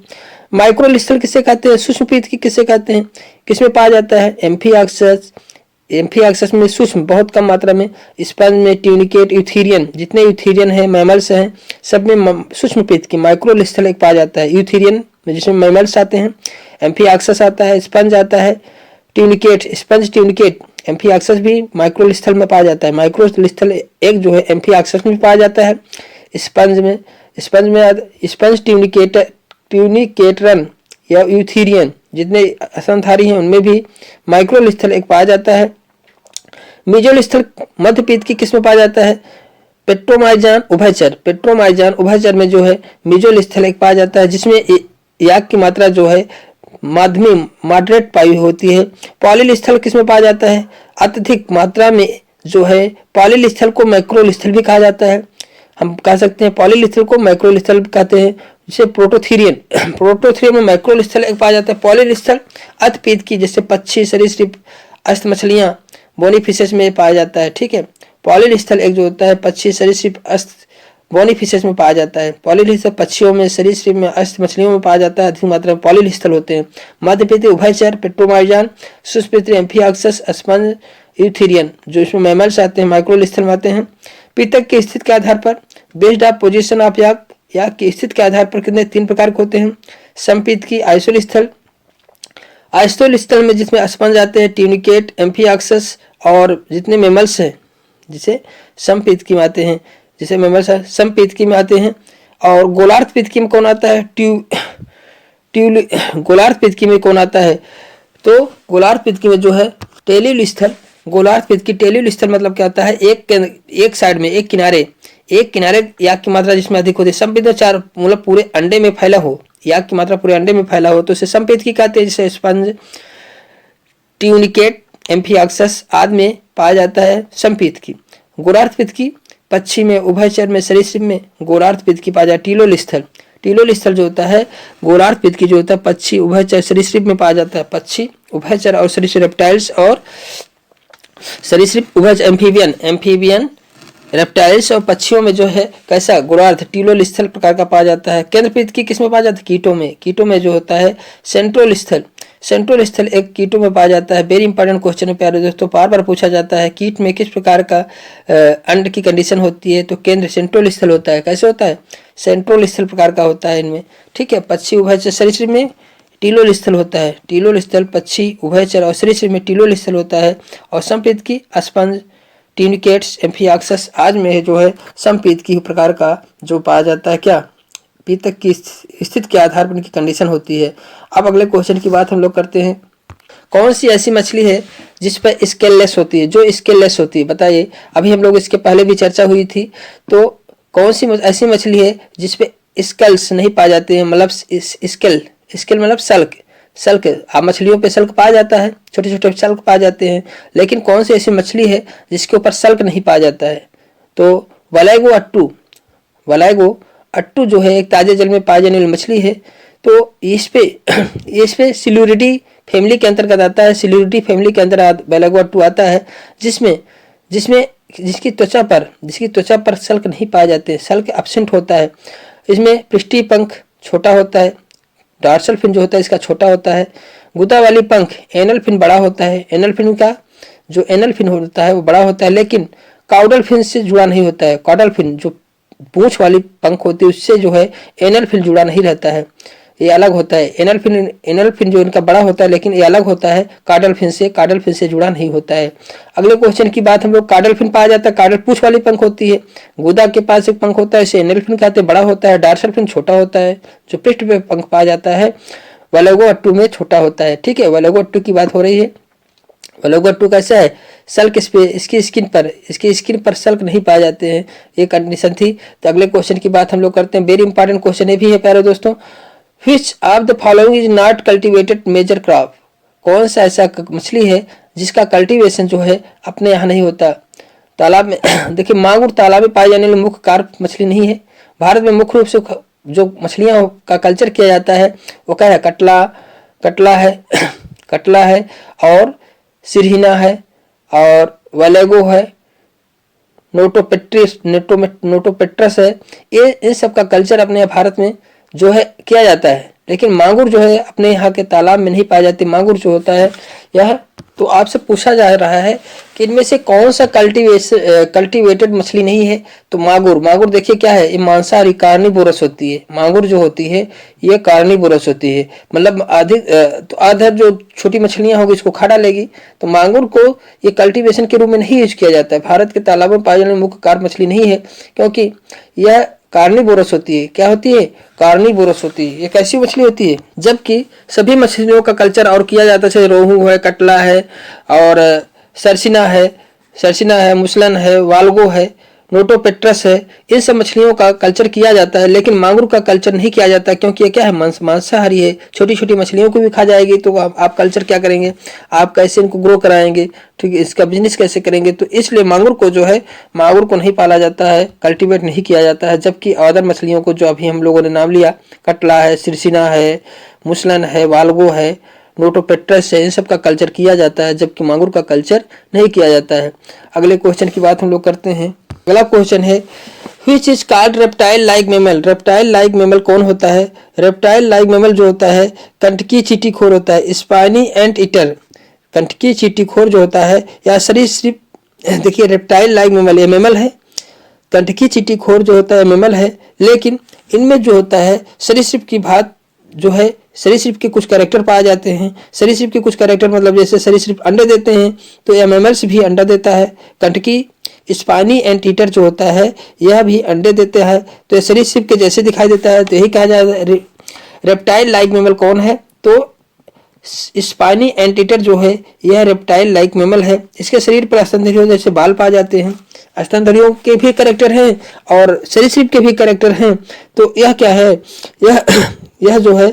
माइक्रोलिस्थल किसे कहते हैं? सूक्ष्म पीतकी किसे कहते हैं? किसमें पाया जाता है? एम्फीऑक्सस में सूक्ष्म, बहुत कम मात्रा में। स्पंज में, ट्यूनिकेट, यूथीरियन, जितने यूथीरियन है मैमल्स हैं सब में सूक्ष्म पीतकी माइक्रोलिस्थल एक पाया जाता है। यूथीरियन में जिसमें मैमल्स आते हैं, एम्फीऑक्सस आता है, स्पंज आता है, ट्यूनिकेट, स्पंज ट्यूनिकेट, एम्फीऑक्सस भी माइक्रोलिस्थल में पाया जाता है। माइक्रोलिस्थल एक जो है एम्फीऑक्सस में पाया जाता है। स्पंज ट्यूनिकेटरन या यूथीरियन जितने स्तनधारी हैं उनमें भी माइक्रोलिस्थल एक पाया जाता है। मेजोलिस्थल मध्य पीतकी किस में पाया जाता है? पेट्रोमाइजान उभयचर में जो है मेजोलिस्थल एक पाया जाता है जिसमें याक की मात्रा जो है मॉडरेट पाई होती है। पॉलीलिस्थल किस में पाया जाता है? अत्यधिक मात्रा में जो है पॉलीलिस्थल को मैक्रोलिस्थल भी कहा जाता है। हम कह सकते हैं पॉलीलिस्थल को मैक्रोलिस्थल कहते हैं। जैसे प्रोटोथीरियन में मैक्रोलिस्थल एक पाया जाता है। पॉलीलिस्थल अतिपीतकी जैसे पक्षी, सरीसृप, अस्त मछलियां, बोनीफिशेस में पाया जाता है। ठीक है, पॉलीलिस्थल एक जो होता है पक्षी, सरीसृप, अस्त, बोनीफिशेस में पाया जाता है। पॉलीलिस्थल पक्षियों में, सरीसृप में, अस्त मछलियों में पाया जाता है। अधिक मात्रा में पॉलीलिस्थल होते हैं। मध्यपीतकी उभयचर, पेट्रोमाइजान, सूक्ष्मपीतकी एम्फीऑक्सस, स्पंज, यूथीरियन जो इसमें मैमल्स आते हैं माइक्रोलिस्थल में आते हैं। पीतक की स्थिति के आधार पर बेस्ड ऑफ पोजीशन ऑफ याक की स्थिति के आधार पर कितने 3 प्रकार के होते हैं। समपीतकी, आइसोलिस्थल में जिसमें स्पंज आते हैं, ट्यूनिकेट, एम्फीऑक्सस और जितने मैमल्स हैं जिसे समपीतकी में आते हैं, जिसे मैमल्स समपीतकी में आते हैं। और गोलार्ध पीतकी में कौन आता है? गोलार्ध पीतकी में कौन आता है? तो गोलार्ध पित्त में जो है टेल्युल स्थल, गोलार्ध पित्त की टेल्युल स्थल मतलब क्या होता है, एक साइड में एक किनारे याक की मात्रा जिसमें अधिक होती है। समपित्त में 4 मतलब पूरे अंडे में फैला हो, याक की मात्रा पूरे अंडे में फैला हो तो उसे समपित्त की कहते हैं। जैसे स्पंज, ट्यूनिकेट, एम्फियाक्सस आदि में पाया जाता है समपित्त की। गोलार्ध पित्त की पक्षी में, उभयचर में, सरीसृप में गोलार्ध पित्त की पाया जाता है। टीलोल स्थल, टीलोल स्थल जो होता है गोलार्ध पित्त की जो होता है पक्षी, उभयचर, सरीसृप में पाया जाता है। पक्षी, उभयचर और सरीसृप, रेप्टाइल्स और सरीसृप, उभयचर, एम्फीबियन रेप्टाइल्स और पक्षियों में जो है कैसा गोलार्ध टीलोल स्थल प्रकार का पाया जाता है। केंद्र पित्त की किसमें पाया जाता है, कीटों में। कीटों में जो होता है सेंट्रोल स्थल, सेंट्रोल स्थल एक कीटों में पाया जाता है। वेरी इंपॉर्टेंट क्वेश्चन है प्यारे दोस्तों, बार बार पूछा जाता है कीट में किस प्रकार का अंड की कंडीशन होती है, तो केंद्र सेंट्रोल स्थल होता है। कैसे होता है, सेंट्रोल स्थल प्रकार का होता है इनमें, ठीक है। पक्षी, उभयचर, सरीसृप में टीलोल स्थल होता है। टीलोल स्थल पक्षी, उभयचर और सरीसृप में टीलोल स्थल होता है। और समपित्त की स्पंज, ट्यूनिकेट्स, एम्फियाक्सस आज में जो है समपित्त की प्रकार का जो पाया जाता है क्या, पित्त की स्थिति के आधार पर इनकी कंडीशन होती है। अब अगले क्वेश्चन की बात हम लोग करते हैं। कौन सी ऐसी मछली है जिस पर स्केललेस होती है, जो स्केललेस होती है, बताइए। अभी हम लोग इसके पहले भी चर्चा हुई थी, तो कौन सी ऐसी मछली है जिसपे स्केल्स नहीं पाए जाते हैं, मतलब स्केल मतलब सल्क आप मछलियों पे सल्क पाया जाता है, छोटे छोटे सल्क पाए जाते हैं, लेकिन कौन सी ऐसी मछली है जिसके ऊपर सल्क नहीं पाया जाता है, तो वलैगो अट्टू जो है एक ताजे जल में पाए जाने वाली मछली है। तो इस पे सिल्यूरिडी फैमिली के अंतर्गत आता है। सिल्यूरिडी फैमिली के अंतर्गत वलैगो अट्टू आता है, जिसकी त्वचा पर सल्क नहीं पाए जाते, सल्क एब्सेंट होता है। इसमें पृष्ठीय पंख छोटा होता है, डॉर्सल फिन जो होता है इसका छोटा होता है। गुदा वाली पंख, एनल फिन बड़ा होता है। एनल फिन का जो एनल फिन होता है वो बड़ा होता है, लेकिन काउडल फिन से जुड़ा नहीं होता है। काउडल फिन जो पूंछ वाली पंख होती है उससे जो है एनल फिन जुड़ा नहीं रहता है, ये अलग होता है। एनल फिन जो इनका बड़ा होता है, लेकिन ये अलग होता है काडल फिन से जुड़ा नहीं होता है। अगले क्वेश्चन की बात हम लोग, काडल फिन पाया जाता है, काडल पूंछ वाली पंख होती है। गुदा के पास एक पंख होता है, इसे एनल फिन कहते हैं, बड़ा होता है। डॉर्सल फिन छोटा होता है, जो पृष्ठ पे पंख पाया जाता है वलैगो अट्टू में छोटा होता है, ठीक है। वलैगो अट्टू की बात हो रही है। वलैगो अट्टू कैसा है, सल्क इस पे इसकी स्किन पर सल्क नहीं पाए जाते हैं, ये कंडीशन थी। तो अगले क्वेश्चन की बात हम लोग करते हैं। वेरी इंपॉर्टेंट क्वेश्चन ये भी है प्यारे दोस्तों। Which of the following is not cultivated major crop? कौन सा ऐसा मछली है जिसका कल्टीवेशन जो है अपने यहाँ नहीं होता। तालाब में देखिए, मांगुर तालाब में पाई जाने वाली मुख्य कार्प मछली नहीं है। भारत में मुख्य रूप से जो मछलियाँ का कल्चर किया जाता है वो क्या है, कटला है और सिरहिना है और वलैगो है, नोटोपेट्रस है। ये इन सब का कल्चर अपने भारत में जो है किया जाता है, लेकिन मांगुर जो है अपने यहाँ के तालाब में नहीं पाई जाती। मांगुर जो होता है यह, तो आपसे पूछा जा रहा है कि इनमें से कौन सा कल्टीवेटेड मछली नहीं है, तो मांगुर देखिए क्या है, ये मांसाहारी कार्निवोरस होती है। मांगुर जो होती है ये कार्निवोरस होती है, मतलब आधा जो छोटी मछलियां होगी इसको खा डालेगी। तो मांगुर को ये कल्टीवेशन के रूप में नहीं यूज किया जाता है। भारत के तालाबों में पाई जाने वाली मुख्य कार्प मछली नहीं है, क्योंकि यह कार्निवोरस होती है। क्या होती है, कार्निवोरस होती है। ये कैसी मछली होती है, जबकि सभी मछलियों का कल्चर और किया जाता है, जैसे रोहू है, कटला है और सरसिना है, मुसलन है, वालगो है, नोटोपेट्रस है। इन सब मछलियों का कल्चर किया जाता है, लेकिन मांगुर का कल्चर नहीं किया जाता, क्योंकि ये क्या है, मांसाहारी है। छोटी छोटी मछलियों को भी खा जाएगी, तो आप कल्चर क्या करेंगे, आप कैसे इनको ग्रो कराएंगे, ठीक है, इसका बिजनेस कैसे करेंगे। तो इसलिए मांगुर को नहीं पाला जाता है, कल्टीवेट नहीं किया जाता है। जबकि अदर मछलियों को जो अभी हम लोगों ने नाम लिया, कटला है, सिरसिना है, मुसलन है, वालगो है, नोटोपेट्रस है, इन सब का कल्चर किया जाता है, जबकि मांगुर का कल्चर नहीं किया जाता है। अगले क्वेश्चन की बात हम लोग करते हैं। अगला क्वेश्चन है, which is called reptile like mammal. Reptile like mammal कौन होता है। रेप्टाइल लाइक मैमल जो होता है कंटकी चींटीखोर होता है, स्पाइनी एंट ईटर। कंटकी चींटीखोर जो होता है या सरीसृप, देखिए रेप्टाइल लाइक मैमल, ये मैमल है। कंटकी चींटीखोर जो होता है मैमल है, लेकिन इनमें जो होता है सरीसृप की भांति जो है, सरीसृप के कुछ कैरेक्टर पाए जाते हैं। सरीसृप के कुछ कैरेक्टर मतलब जैसे सरीसृप अंडे देते हैं, तो यह मैमल्स भी अंडा देता है। कंटकी स्पाइनी एंटीटर जो होता है यह भी अंडे देते हैं, तो यह सरीसृप के जैसे दिखाई देता है, तो यही कहा जाता है रेप्टाइल लाइक मैमल कौन है, तो स्पाइनी एंटीटर जो है यह रेप्टाइल लाइक मैमल है। इसके शरीर पर स्तनधारियों जैसे बाल पाए जाते हैं। स्तनधारियों के भी कैरेक्टर हैं और सरीसृप के भी कैरेक्टर हैं। तो यह क्या है, यह जो है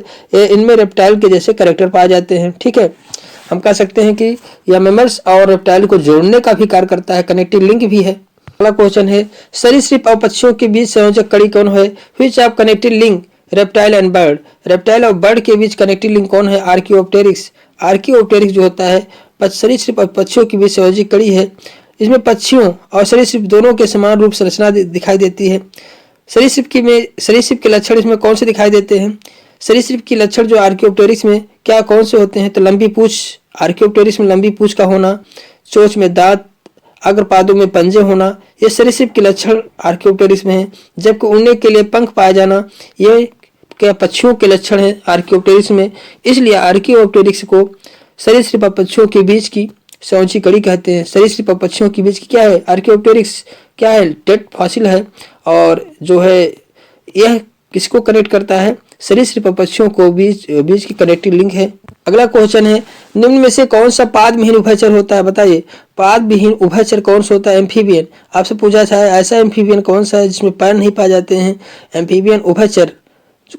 इनमें रेप्टाइल के जैसे कैरेक्टर पाए जाते हैं। ठीक है, हम कह सकते हैं कि यह मैमल्स और रेप्टाइल को जोड़ने का भी कार्य करता है, कनेक्टिव लिंक भी है। अगला क्वेश्चन है सरीसृप और पक्षियों के बीच संयोजक कड़ी कौन है? Which of connective link reptile and bird? Reptile और बर्ड के बीच कनेक्टिव लिंक कौन है? आर्कियोप्टेरिक्स। आर्कियोप्टेरिक्स जो होता है सरीसृप और पक्षियों के बीच संयोजक कड़ी है। इसमें पक्षियों और सरीसृप दोनों के समान रूप संरचना दिखाई देती है। सरीसृप के लक्षण इसमें कौन से दिखाई देते हैं? सरीसृप के लक्षण जो आर्कियोप्टेरिक्स में क्या कौन से होते हैं? तो लंबी पूंछ, आर्कियोप्टेरिक्स में लंबी पूंछ का होना, चोंच में दांत, अग्रपादों में पंजे होना, ये सरीसृप के लक्षण आर्कियोप्टेरिक्स में है। जबकि उड़ने के लिए पंख पाया जाना ये क्या पक्षियों के लक्षण है आर्कियोप्टेरिक्स में। इसलिए आर्कियोप्टेरिक्स को सरीसृप और पक्षियों के बीच की संयोजी कड़ी कहते हैं। सरीसृप और पक्षियों के बीच की क्या है? आर्कियोप्टेरिक्स क्या है? डेड फॉसिल है। और जो है यह किसको कनेक्ट करता है? सरीसृप और पक्षियों को बीच की कनेक्टिव लिंक है। अगला क्वेश्चन है निम्न में से कौन सा पाद विहीन उभयचर होता है? बताइए पाद विहीन उभयचर कौन सा होता है? एम्फीबियन। आपसे पूछा है ऐसा एम्फीबियन कौन सा है जिसमें पैर नहीं पाए जाते हैं? एम्फीबियन उभयचर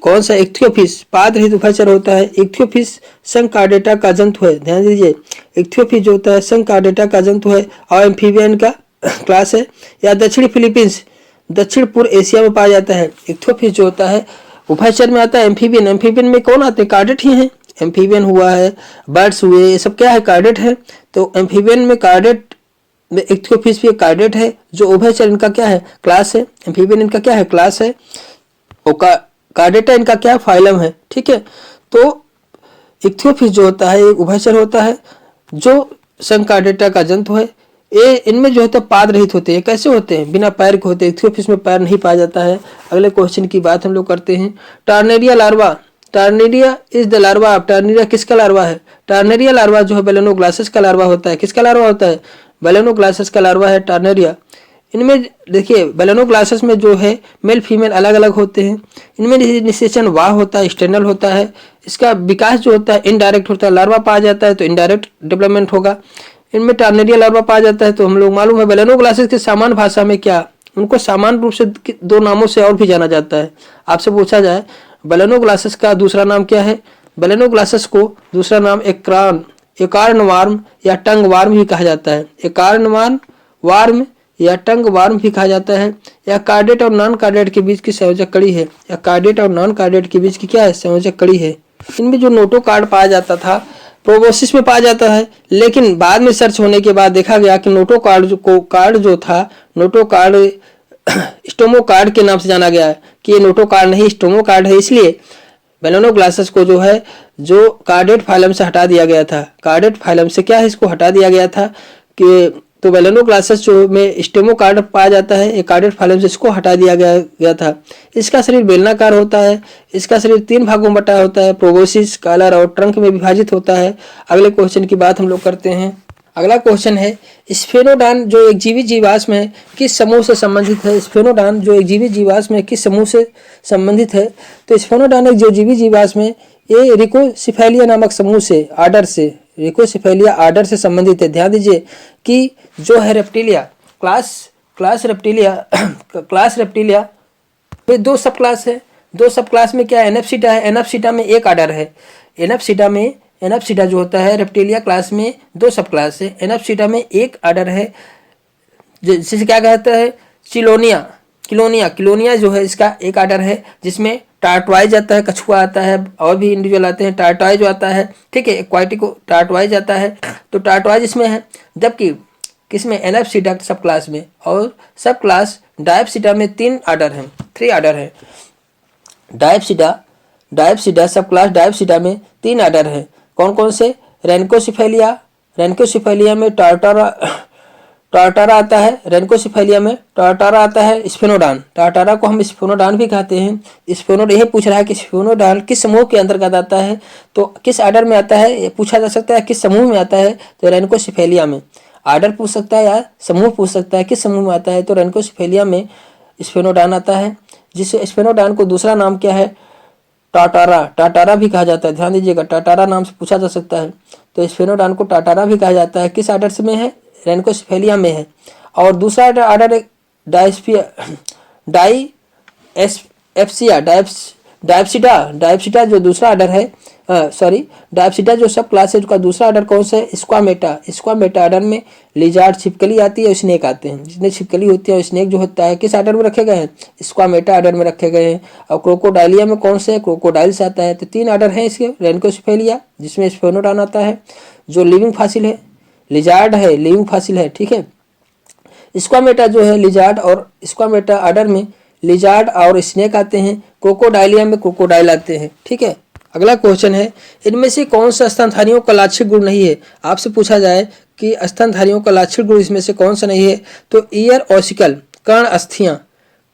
कौन सा? इक्थियोफिश पाद रहित उभयचर होता है। इक्थियोफिश संघ कार्डेटा का जंतु है। ध्यान दीजिए इक्थियोफिश जो होता है संघ कार्डेटा का जंतु है और एम्फीबियन का क्लास है। या दक्षिणी फिलीपींस दक्षिण पूर्व एशिया में पाया जाता है। इक्थियोफिश जो होता है उभयचर में आता है। एम्फीबियन, एम्फीबियन में कौन आते हैं? कार्डेट ही हैं। एम्फीबियन हुआ है, बर्ड्स हुए, ये सब क्या है? कार्डेट है। तो एम्फीबियन में कार्डेट में इक्थियोफिश भी एक कार्डेट है जो उभयचर इनका क्या है? क्लास है। एम्फीबियन इनका क्या है? क्लास है। और कार्डेटा इनका क्या? फाइलम है। ठीक है, तो इक्थियोफिश जो होता है एक उभयचर होता है जो संघ कार्डेटा का जंतु है। ये इनमें जो होता है पाद रहित होते हैं। कैसे होते हैं? बिना पैर के होते हैं। इक्थियोफिश में पैर नहीं पाया जाता है। अगले क्वेश्चन की बात हम लोग करते हैं tornaria larva. Tornaria is the larva of. Tornaria किसका लार्वा है? टार्नेरिया लार्वा जो है बेलेनोग्लासेस का लार्वा होता है। किसका लार्वा होता है? बेलेनोग्लासेस का लार्वा है टार्नेरिया। इनमें देखिए बेलेनोग्लासेस में जो है मेल फीमेल अलग अलग होते हैं। इनमें निषेचन वाह होता है, एक्सटर्नल होता है। इसका विकास जो होता है इनडायरेक्ट होता है। लार्वा पाया जाता है तो इनडायरेक्ट डेवलपमेंट होगा। इनमें टार्नेरिया लार्वा पाया जाता है तो हम लोग मालूम है बेलेनोग्लासेस के सामान्य भाषा में क्या उनको सामान्य रूप से दो नामों से और भी जाना जाता है। आपसे पूछा जाए बेलेनोग्लासेस का दूसरा नाम क्या है? बेलेनोग्लासेस को दूसरा नाम एकार्न वार्म या टंग वार्म भी कहा जाता है। एकार्न वार्म या टंग वार्म भी कहा जाता है। या कार्डेट और नॉन कार्डेट के बीच की संयोजक कड़ी है। या कार्डेट और नॉन कार्डेट के बीच की क्या है? संयोजक कड़ी है। इनमें जो नोटोकार्ड पाया जाता था प्रोबोसिस में पाया जाता है, लेकिन बाद में सर्च होने के बाद देखा गया कि कार्ड जो था नोटोकार्ड स्टोमोकार्ड के नाम से जाना गया है कि ये नोटोकार्ड नहीं स्टोमोकार्ड है। इसलिए बेलेनोग्लासेस को जो है जो कार्डेट फाइलम से हटा दिया गया था। कार्डेट फाइलम से क्या है इसको हटा दिया गया था कि तो बेलेनोग्लासेस जो में स्टेमोकार्ड पाया जाता है एक कार्डेट फाइलम से इसको हटा दिया गया था। इसका शरीर बेलनाकार होता है। इसका शरीर 3 भागों में बटा होता है। प्रोबोसिस, कॉलर और ट्रंक में विभाजित होता है। अगले क्वेश्चन की बात हम लोग करते हैं। अगला क्वेश्चन है स्फेनोडान जो एक जीवित जीवाश्म है किस समूह से संबंधित है? स्फेनोडान जो एक जीवित जीवाश्म है किस समूह से संबंधित है? तो स्फेनोडान एक जो जीवित जीवाश्म है ये रिकोसिफेलिया नामक समूह से रिकोसिफेलिया आर्डर से संबंधित है। ध्यान दीजिए कि जो है रेप्टिलिया क्लास रेप्टिलिया में 2 सब क्लास है। 2 सब क्लास में क्या है? एनएफसीटा है। एनएफसीटा में एक आर्डर है। एनएफसीटा जो होता है रेप्टिलिया क्लास में 2 सब क्लास है। एनएफसीटा में एक आर्डर है जिसे क्या कहता है? किलोनिया जो है इसका एक आर्डर है जिसमें टार्टवाइज आता है, कछुआ आता है और भी इंडिविजुअल आते हैं। टार्टवाइज जो आता है ठीक है एक्वाटिक टार्टवाइज आता है तो टार्टवाइज इसमें है। जबकि किसमें? एनएफसीटा सब क्लास में। और सब क्लास डायप्सीटा में 3 आर्डर हैं। डायप्सीटा सब क्लास डायप्सीटा में 3 आर्डर है। कौन कौन से? रेनकोसिफेलिया में टार्टारा आता है। रेनकोसिफेलिया में टार्टारा आता है। स्फेनोडान, टार्टारा को हम स्फेनोडान भी कहते हैं। यही पूछ रहा है कि स्फेनोडान किस समूह के अंतर्गत आता है? तो किस आर्डर में आता है ये पूछा जा सकता है। किस समूह में आता है? तो रेनकोसिफेलिया में। आर्डर पूछ सकता है या समूह पूछ सकता है किस समूह में आता है? तो रेनकोसिफेलिया में स्फेनोडान आता है। जिस स्फेनोडान को दूसरा नाम क्या है? टाटारा, टाटारा भी कहा जाता है, ध्यान दीजिएगा, टाटारा नाम से पूछा जा सकता है। तो स्फेनोडान को टाटारा भी कहा जाता है। किस आर्डर में है? रेनकोसिफेलिया में है। और दूसरा आर्डर है डाई एफसिया, डायप्सिटा जो दूसरा आर्डर है, डायप्सिटा जो सब क्लास है, उसका दूसरा आर्डर कौन सा है? स्क्वामेटा आर्डर में लिजार्ड, छिपकली आती है और स्नेक आते हैं। जितने छिपकली होती है और स्नेक जो होता है किस आर्डर में रखे गए हैं? स्क्वामेटा आर्डर में रखे गए हैं। और क्रोकोडाइलिया में कौन से है? क्रोकोडाइल्स आता है। तो 3 आर्डर है इसके, रेनकोसिफेलिया जिसमें स्फेनोडान आता है, जो लिविंग फॉसिल है, लिजार्ड है, लिविंग फॉसिल है, ठीक है। स्क्वामेटा जो है लिजार्ड, और स्क्वामेटा आर्डर में लिजार्ड और स्नेक आते हैं। क्रोकोडाइलिया में क्रोकोडाइल आते हैं, ठीक है। अगला क्वेश्चन है, इनमें से कौन सा स्तनधारियों का लाक्षणिक गुण नहीं है? आपसे पूछा जाए कि स्तनधारियों का लाक्षणिक गुण इसमें से कौन सा नहीं है, तो ईयर ऑसिकल, कर्ण अस्थियां,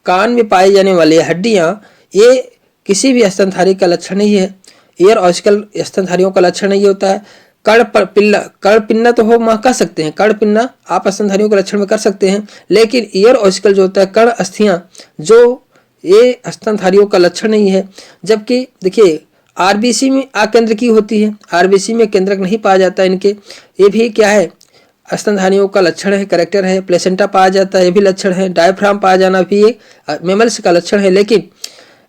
कान में पाई जाने वाली हड्डियां, ये किसी भी स्तनधारी का लक्षण नहीं है। ईयर ऑसिकल स्तनधारियों का लक्षण नहीं होता है। कर्णपिन्ना तो हो कह सकते हैं, कर्णपिन्ना आप स्तनधारियों के लक्षण में कर सकते हैं, लेकिन ईयर ऑसिकल जो होता है, कर्ण अस्थियां, जो ये स्तनधारियों का लक्षण नहीं है। जबकि देखिए आरबीसी में आकेंद्र की होती है, आरबीसी में केंद्रक नहीं पाया जाता इनके, ये भी क्या है? स्तनधारियों का लक्षण है, करेक्टर है। प्लेसेंटा पाया जाता है, ये भी लक्षण है। डायफ्राम पाया जाना भी ये मेमल्स का लक्षण है, लेकिन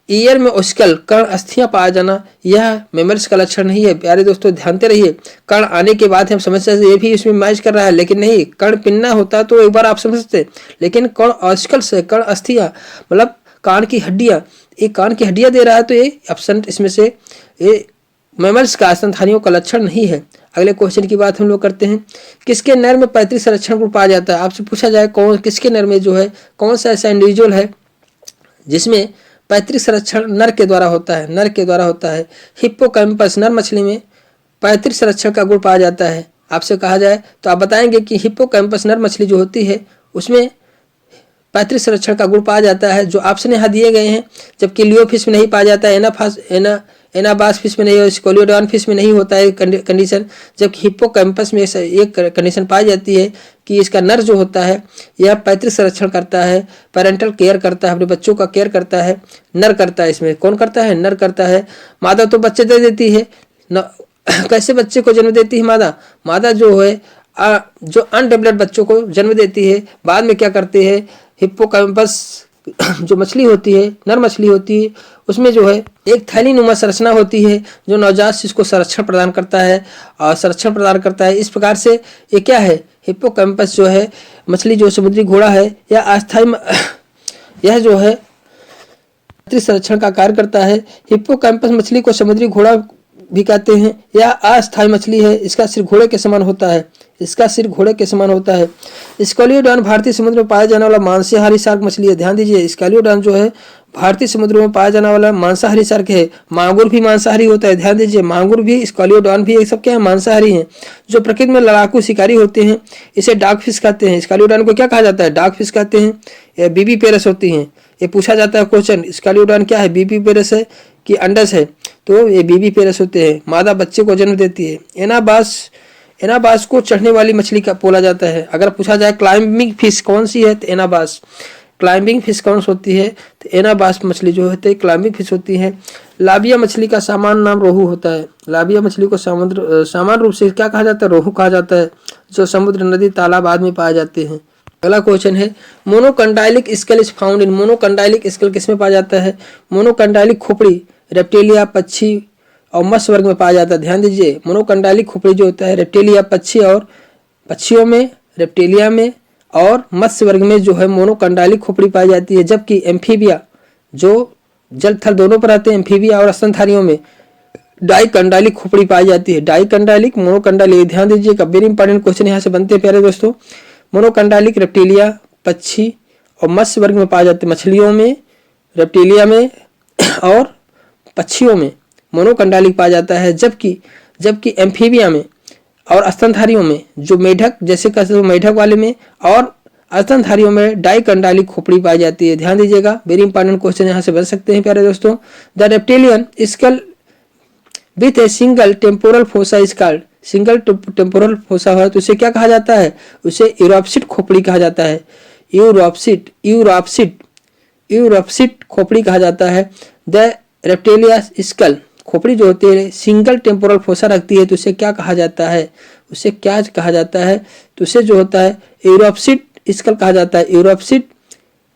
ईयर में ऑसिकल, कर्ण अस्थियां पाया जाना, यह मेमल्स का लक्षण नहीं है। प्यारे दोस्तों ध्यानते रहिए, कर्ण आने के बाद हम समझते हैं ये भी इसमें मैच कर रहा है, लेकिन नहीं, कर्ण पिन्ना होता तो एक बार आप समझते, लेकिन कर्ण ऑसिकल से कर्ण अस्थियां मतलब कान की हड्डियां, एक कान की हड्डियां दे रहा है, तो ये एब्सेंट इसमें से ये मैमल्स का, स्तनधारियों का लक्षण नहीं है। अगले क्वेश्चन की बात हम लोग करते हैं, किसके नर में पैतृक संरक्षण गुण पाया जाता है? आपसे पूछा जाए कौन किसके नर में जो है, कौन सा ऐसा इंडिविजुअल है जिसमें पैतृक संरक्षण नर के द्वारा होता है? नर के द्वारा होता है। हिप्पोकैम्पस, नर मछली में पैतृक संरक्षण का गुण पाया जाता है। आपसे कहा जाए तो आप बताएंगे कि हिप्पोकैम्पस नर मछली जो होती है उसमें पैतृक संरक्षण का गुण पाया जाता है, जो ऑप्शन यहाँ दिए गए हैं। जबकि लियो फिश में नहीं पाया जाता है, एनाबास फिश में नहीं है, स्कोलियोडॉन फिश में नहीं होता है कंडीशन। जबकि हिप्पोकैम्पस में एक कंडीशन पाई जाती है कि इसका नर जो होता है यह पैतृक संरक्षण करता है, पेरेंटल केयर करता है, अपने बच्चों का केयर करता है, नर करता है। इसमें कौन करता है? नर करता है। मादा तो बच्चे दे देती है न, कैसे बच्चे को जन्म देती है मादा? मादा जो है जो अनडेवलप्ड बच्चों को जन्म देती है, बाद में क्या करती है? हिप्पोकैम्पस जो मछली होती है, नर मछली होती है, उसमें जो है एक थैली नुमा संरचना होती है जो नवजात शिशु को संरक्षण प्रदान करता है और संरक्षण प्रदान करता है। इस प्रकार से ये क्या है? हिप्पोकैम्पस जो है मछली, जो समुद्री घोड़ा है, यह अस्थायी, यह जो है संरक्षण का कार्य करता है। हिप्पोकैम्पस मछली को समुद्री घोड़ा भी कहते हैं। यह अस्थायी मछली है, इसका सिर घोड़े के समान होता है, इसका सिर घोड़े के समान होता है। स्कैलियोडॉन भारतीय समुद्र में पाया जाने वाला मांसाहारी शार्क मछली है। ध्यान दीजिए, स्कैलियोडॉन जो है भारतीय समुद्र में पाया जाने वाला मांसाहारी शार्क है। मांगुर भी मांसाहारी होता है। ध्यान दीजिए, मांगुर भी, स्कैलियोडॉन भी, ये सब क्या है? मांसाहारी हैं। जो प्रकृति में लड़ाकू शिकारी होते हैं इसे डार्क फिश कहते हैं। स्कैलियोडॉन को क्या कहा जाता है? डार्क फिश कहते हैं। ये बीबी पेरस होती हैं। ये पूछा जाता है क्वेश्चन, स्कैलियोडॉन क्या है? बीबी पेरस है कि अंडस है? तो ये बीबी पेरस होते हैं। मादा बच्चे को जन्म देती है। एनाबास को चढ़ने वाली मछली का बोला जाता है। अगर पूछा जाए क्लाइंबिंग फिश कौन सी है, तो एनाबास। क्लाइंबिंग फिश कौन सी होती है? तो एनाबास मछली जो होती है क्लाइंबिंग फिश होती है। लाबिया मछली का सामान्य नाम रोहू होता है। लाबिया मछली को सामान्य रूप से क्या कहा जाता है? रोहू कहा जाता है, जो समुद्र, नदी, तालाब आदि में पाए जाते हैं। अगला क्वेश्चन है, monocondylic skull is found in. Monocondylic skull किसमें पाया जाता है? मोनोकंडाइलिक खोपड़ी रेप्टिलिया, पक्षी और मत्स्य वर्ग में पाया जाता है। ध्यान दीजिए, मोनोकंडाइलिक खोपड़ी जो होता है रेप्टिलिया, पक्षी और पक्षियों में, रेप्टिलिया में और मत्स्य वर्ग में जो है मोनोकंडाइलिक खोपड़ी पाई जाती है। जबकि एम्फीबिया जो जल थल दोनों पर आते हैं, एम्फीबिया और स्तनधारियों में डाइकंडाइलिक खोपड़ी पाई जाती है। डाइकंडाइलिक, मोनोकंडाइलिक, ध्यान दीजिएगा, वेरी इंपॉर्टेंट क्वेश्चन यहाँ से बनते हैं प्यारे दोस्तों। मोनोकंडाइलिक रेप्टिलिया, पक्षी और मत्स्य वर्ग में पाए जाते हैं। मछलियों में, रेप्टिलिया में और पक्षियों में मोनोकंडाइलिक पाया जाता है। जबकि एम्फीबिया में और स्तनधारियों में, जो मेढक जैसे कहते हैं मेढक वाले में और स्तनधारियों में डाइकंडाइलिक खोपड़ी पाई जाती है। ध्यान दीजिएगा, वेरी इंपॉर्टेंट क्वेश्चन यहाँ से बन सकते हैं प्यारे दोस्तों। The reptilian skull with a single temporal fossa is called. Single temporal fossa है तो उसे क्या कहा जाता है? उसे यूरोप्सिड खोपड़ी कहा जाता है। यूरोप्सिड खोपड़ी कहा जाता है। द रेप्टिलिया स्कल खोपड़ी जो होती है सिंगल टेम्पोरल फोसा रखती है तो उसे क्या कहा जाता है, उसे क्या कहा जाता है, तो उसे जो होता है यूरोप्सिड स्कल कहा जाता है, यूरोप्सिड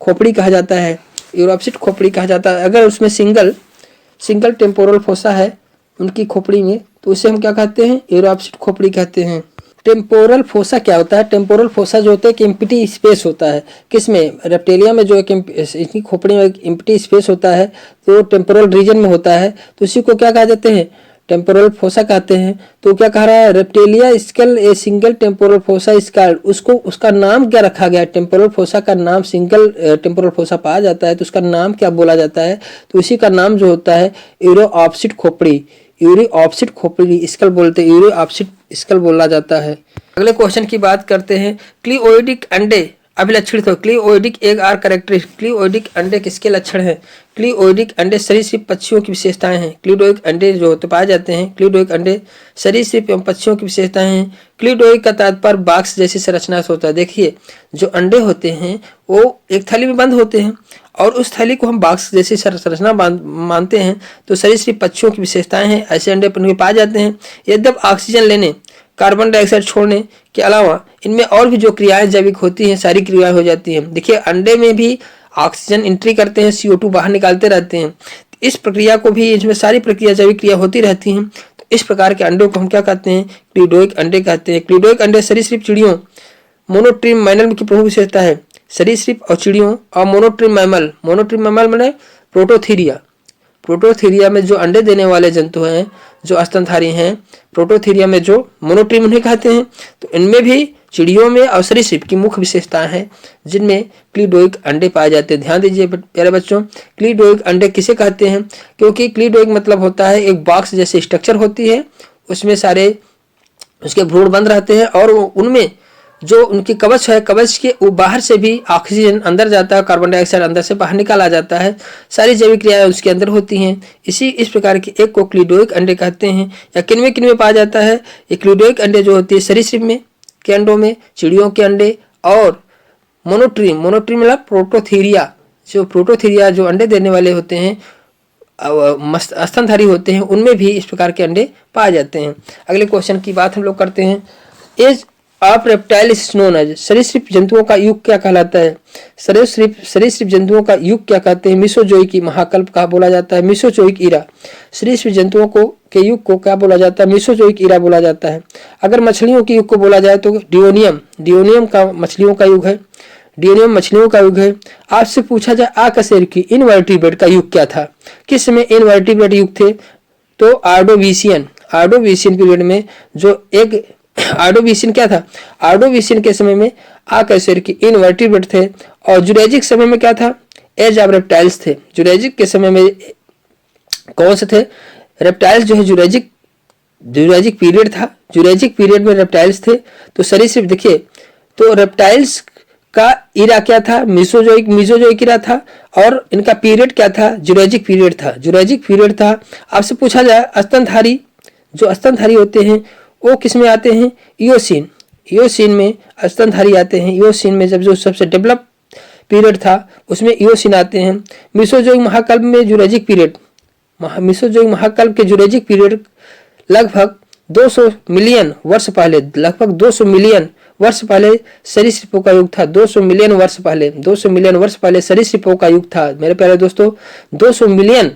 खोपड़ी कहा जाता है, यूरोप्सिड खोपड़ी कहा जाता है। अगर उसमें सिंगल टेम्पोरल फोसा है उनकी खोपड़ी में तो उसे हम क्या कहते हैं, यूरोप्सिड खोपड़ी कहते हैं। टेम्पोरल फोसा क्या होता है, टेम्पोरल फोसा जो होता है कि एम्प्टी स्पेस होता है, किसमें, रेप्टिलिया में जो एक इसकी खोपड़ी में एक एम्प्टी स्पेस होता है तो टेम्पोरल रीजन में होता है तो उसी को क्या कहा जाते हैं, टेम्पोरल फोसा कहते हैं। तो क्या कह रहा है, reptilia skull a single temporal fossa skull, उसको उसका नाम क्या रखा गया, टेम्पोरल फोसा का नाम सिंगल टेम्पोरल फोसा पाया जाता है तो उसका नाम क्या बोला जाता है, तो उसी का नाम जो होता है यूरोप्सिड खोपड़ी, यूरोप्सिड खोपड़ी स्कल बोलते हैं, यूरोप्सिड स्कल बोला जाता है। अगले क्वेश्चन की बात करते हैं, क्लिओइडिक अंडे अभिलक्षित हो, क्लिओइडिक एग आर कैरेक्टरिस्टिक, क्लिओइडिक अंडे किसके लक्षण हैं, क्लिओइडिक अंडे सरीसृप पक्षियों की विशेषताएं हैं, क्लिओइडिक अंडे जो होते पाए जाते हैं, क्लिओइडिक अंडे सरीसृप एवं पक्षियों की विशेषताएं हैं। क्लिओइडिक का तात्पर्य बॉक्स जैसी संरचना से होता है। देखिए जो अंडे होते हैं वो एक थैली में बंद होते हैं और उस थैली को हम बॉक्स जैसी संरचना मानते हैं तो सरीसृप पक्षियों की विशेषताएं हैं, ऐसे अंडे पाए जाते हैं। यद्यपि ऑक्सीजन लेने कार्बन डाइऑक्साइड छोड़ने के अलावा इनमें और भी जो क्रियाएं जैविक होती हैं सारी क्रियाएं हो जाती हैं। देखिए अंडे में भी ऑक्सीजन एंट्री करते हैं, CO2 बाहर निकालते रहते हैं, इस प्रक्रिया को भी इसमें सारी प्रक्रिया जैविक क्रिया होती रहती हैं। तो इस प्रकार के अंडों को हम क्या कहते हैं, क्लिओइडिक अंडे कहते हैं। क्लिओइडिक अंडे सरीसृप चिड़ियों मोनोट्रिम मैमल की प्रमुख विशेषता है, सरीसृप और चिड़ियों और मोनोट्रिम मैमल माने प्रोटोथीरिया में जो अंडे देने वाले जंतु हैं जो स्तनधारी हैं, प्रोटोथीरिया में जो मोनोट्रिम उन्हें कहते हैं। तो इनमें भी चिड़ियों में और सरीसृप की मुख्य विशेषताएं हैं जिनमें क्लिओइडिक अंडे पाए जाते हैं। ध्यान दीजिए प्यारे बच्चों, क्लिओइडिक अंडे किसे कहते हैं, क्योंकि क्लिओइडिक मतलब होता है एक बॉक्स जैसे स्ट्रक्चर होती है, उसमें सारे उसके भ्रूण बंद रहते हैं और उनमें जो उनकी कवच है, कवच के बाहर से भी ऑक्सीजन अंदर जाता है, कार्बन डाइऑक्साइड अंदर से बाहर निकाला जाता है, सारी जैविक क्रियाएं उसके अंदर होती हैं। इस प्रकार के एक को क्लिओइडिक अंडे कहते हैं। या किनमें पाया जाता है, ये क्लिओइडिक अंडे जो होती है सरीसृप में के अंडों में, चिड़ियों के अंडे और मोनोट्रिम मतलब प्रोटोथीरिया जो अंडे देने वाले होते हैं स्तनधारी होते हैं, उनमें भी इस प्रकार के अंडे पाए जाते हैं। अगले क्वेश्चन की बात हम लोग करते हैं, as of reptile is known as, सरीसृप जंतुओं का युग क्या कहलाता है, सरीसृप जंतुओं का युग क्या कहते हैं, मीसोजोइक महाकल्प कहा बोला जाता है, मीसोजोइक ईरा, सरीसृप जंतुओं को के युग को क्या बोला जाता है, मीसोजोइक ईरा बोला जाता है। अगर मछलियों के युग को बोला जाए तो डियोनियम का मछलियों का युग है, डियोनियम मछलियों का युग है। आपसे पूछा जाए आकशेर की इनवर्टिब्रेट का युग क्या था, किस समय इनवर्टिब्रेट युग थे, तो आर्डोविशियन पीरियड में जो एक आर्डोविशियन क्या था, आर्डोविशियन के समय में आकशेर की इनवर्टिब्रेट थे। और जुरैजिक समय में क्या था, एज ऑफ रेप्टाइल्स थे। जुरैजिक के समय में कौन से थे, रेप्टाइल्स जो है जुरैजिक पीरियड था, जुरैजिक पीरियड में रेप्टाइल्स थे। तो सरीसृप देखिए तो रेप्टाइल्स का इरा क्या था, मीसोजोइक इरा था और इनका पीरियड क्या था, जुरैजिक पीरियड था। आपसे पूछा जाए स्तनधारी होते हैं वो किस में आते हैं, इयोसीन में स्तनधारी आते हैं। इयोसीन में जब जो सबसे डेवलप पीरियड था उसमें इयोसीन आते हैं। मीसोजोइक महाकल्प में जुरैजिक पीरियड लगभग 200 मिलियन वर्ष पहले सरीसृपों का युग था। 200 मिलियन वर्ष पहले सरीसृपों का युग था मेरे प्यारे दोस्तों। 200 मिलियन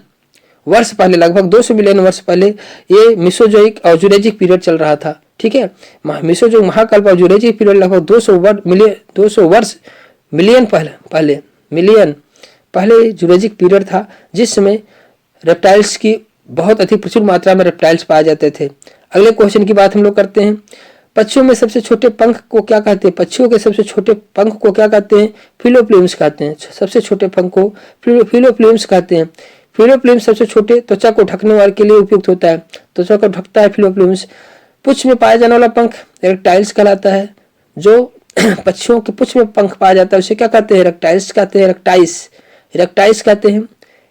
वर्ष पहले, लगभग 200 मिलियन वर्ष पहले ये मीसोजोइक और जुरैजिक पीरियड चल रहा था। ठीक है, मीसोजोइक महाकल्प और जुरैजिक पीरियड लगभग 200 मिलियन पहले जुरैजिक पीरियड था, जिस समय रेप्टाइल्स की बहुत अधिक प्रचुर मात्रा में रेप्टाइल्स पाए जाते थे। अगले क्वेश्चन की बात हम लोग करते हैं, पक्षियों में सबसे छोटे पंख को क्या कहते हैं, पक्षियों के सबसे छोटे पंख को क्या कहते हैं, फिलोप्ल्यूम्स कहते हैं। सबसे छोटे पंख को फिलोप्ल्यूम्स कहते हैं। फिलोप्ल्यूम्स सबसे छोटे त्वचा को ढकने वाले के लिए उपयुक्त होता है, त्वचा को ढकता है फिलोप्ल्यूम्स। पुच्छ में पाया जाने वाला पंख इरेक्टाइल्स कहलाता है। जो पक्षियों के पुच्छ में पंख पाया जाता है उसे क्या कहते हैं, इरेक्टाइल्स कहते हैं,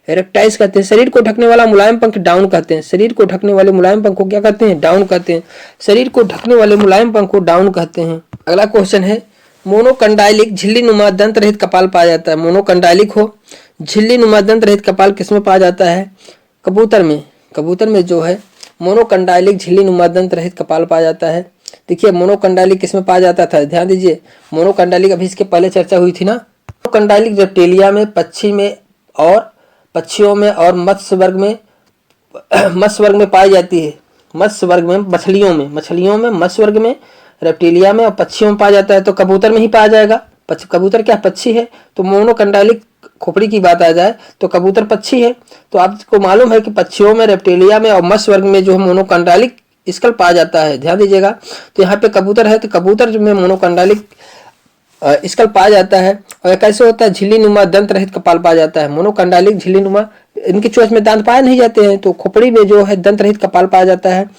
इरेक्टाइल्स कहते हैं। शरीर को ढकने वाला मुलायम पंख डाउन कहते हैं। शरीर को ढकने वाले मुलायम पंख को क्या कहते हैं, डाउन कहते हैं। शरीर को ढकने वाले मुलायम पंख को डाउन कहते हैं। अगला क्वेश्चन है, मोनोकंडाइलिक झिल्ली नुमा दंत रहित कपाल पाया जाता है। मोनोकंडाइलिक हो झिल्ली नुमा दंत रहित कपाल किसमें पाया जाता है, कबूतर में जो है मोनोकंडाइलिक झिल्ली नुमा दंत रहित कपाल पाया जाता है। देखिए मोनोकंडाइलिक किसमें पाया जाता था, ध्यान दीजिए। मोनोकंडाइलिक अभी इसके पहले चर्चा हुई थी ना। मोनोकंडाइलिक रेप्टिलिया में, पक्षी में और पक्षियों में और मत्स्य वर्ग में पाई जाती है। मत्स्य वर्ग में मछलियों में, मत्स्य वर्ग में, रेप्टिलिया में और पक्षियों में पाया जाता है। तो कबूतर में ही पाया जाएगा। कबूतर क्या पक्षी है, तो मोनोकंडाइलिक खोपड़ी की बात आ जाए तो कबूतर पक्षी है। तो आपको मालूम है कि पक्षियों में, रेप्टिलिया में और मत्स्य वर्ग में जो है मोनोकंडाइलिक स्कल पाया जाता है। ध्यान दीजिएगा। तो यहाँ पे कबूतर है तो कबूतर में मोनोकंडाइलिक स्कल पाया जाता है। और कैसे होता है, झिल्ली नुमा दंत रहित कपाल पाया जाता है। मोनोकंडाइलिक झिल्ली नुमा, इनकी चोंच में दांत पाए नहीं जाते हैं, तो खोपड़ी में जो है दंत रहित कपाल पाया जाता है।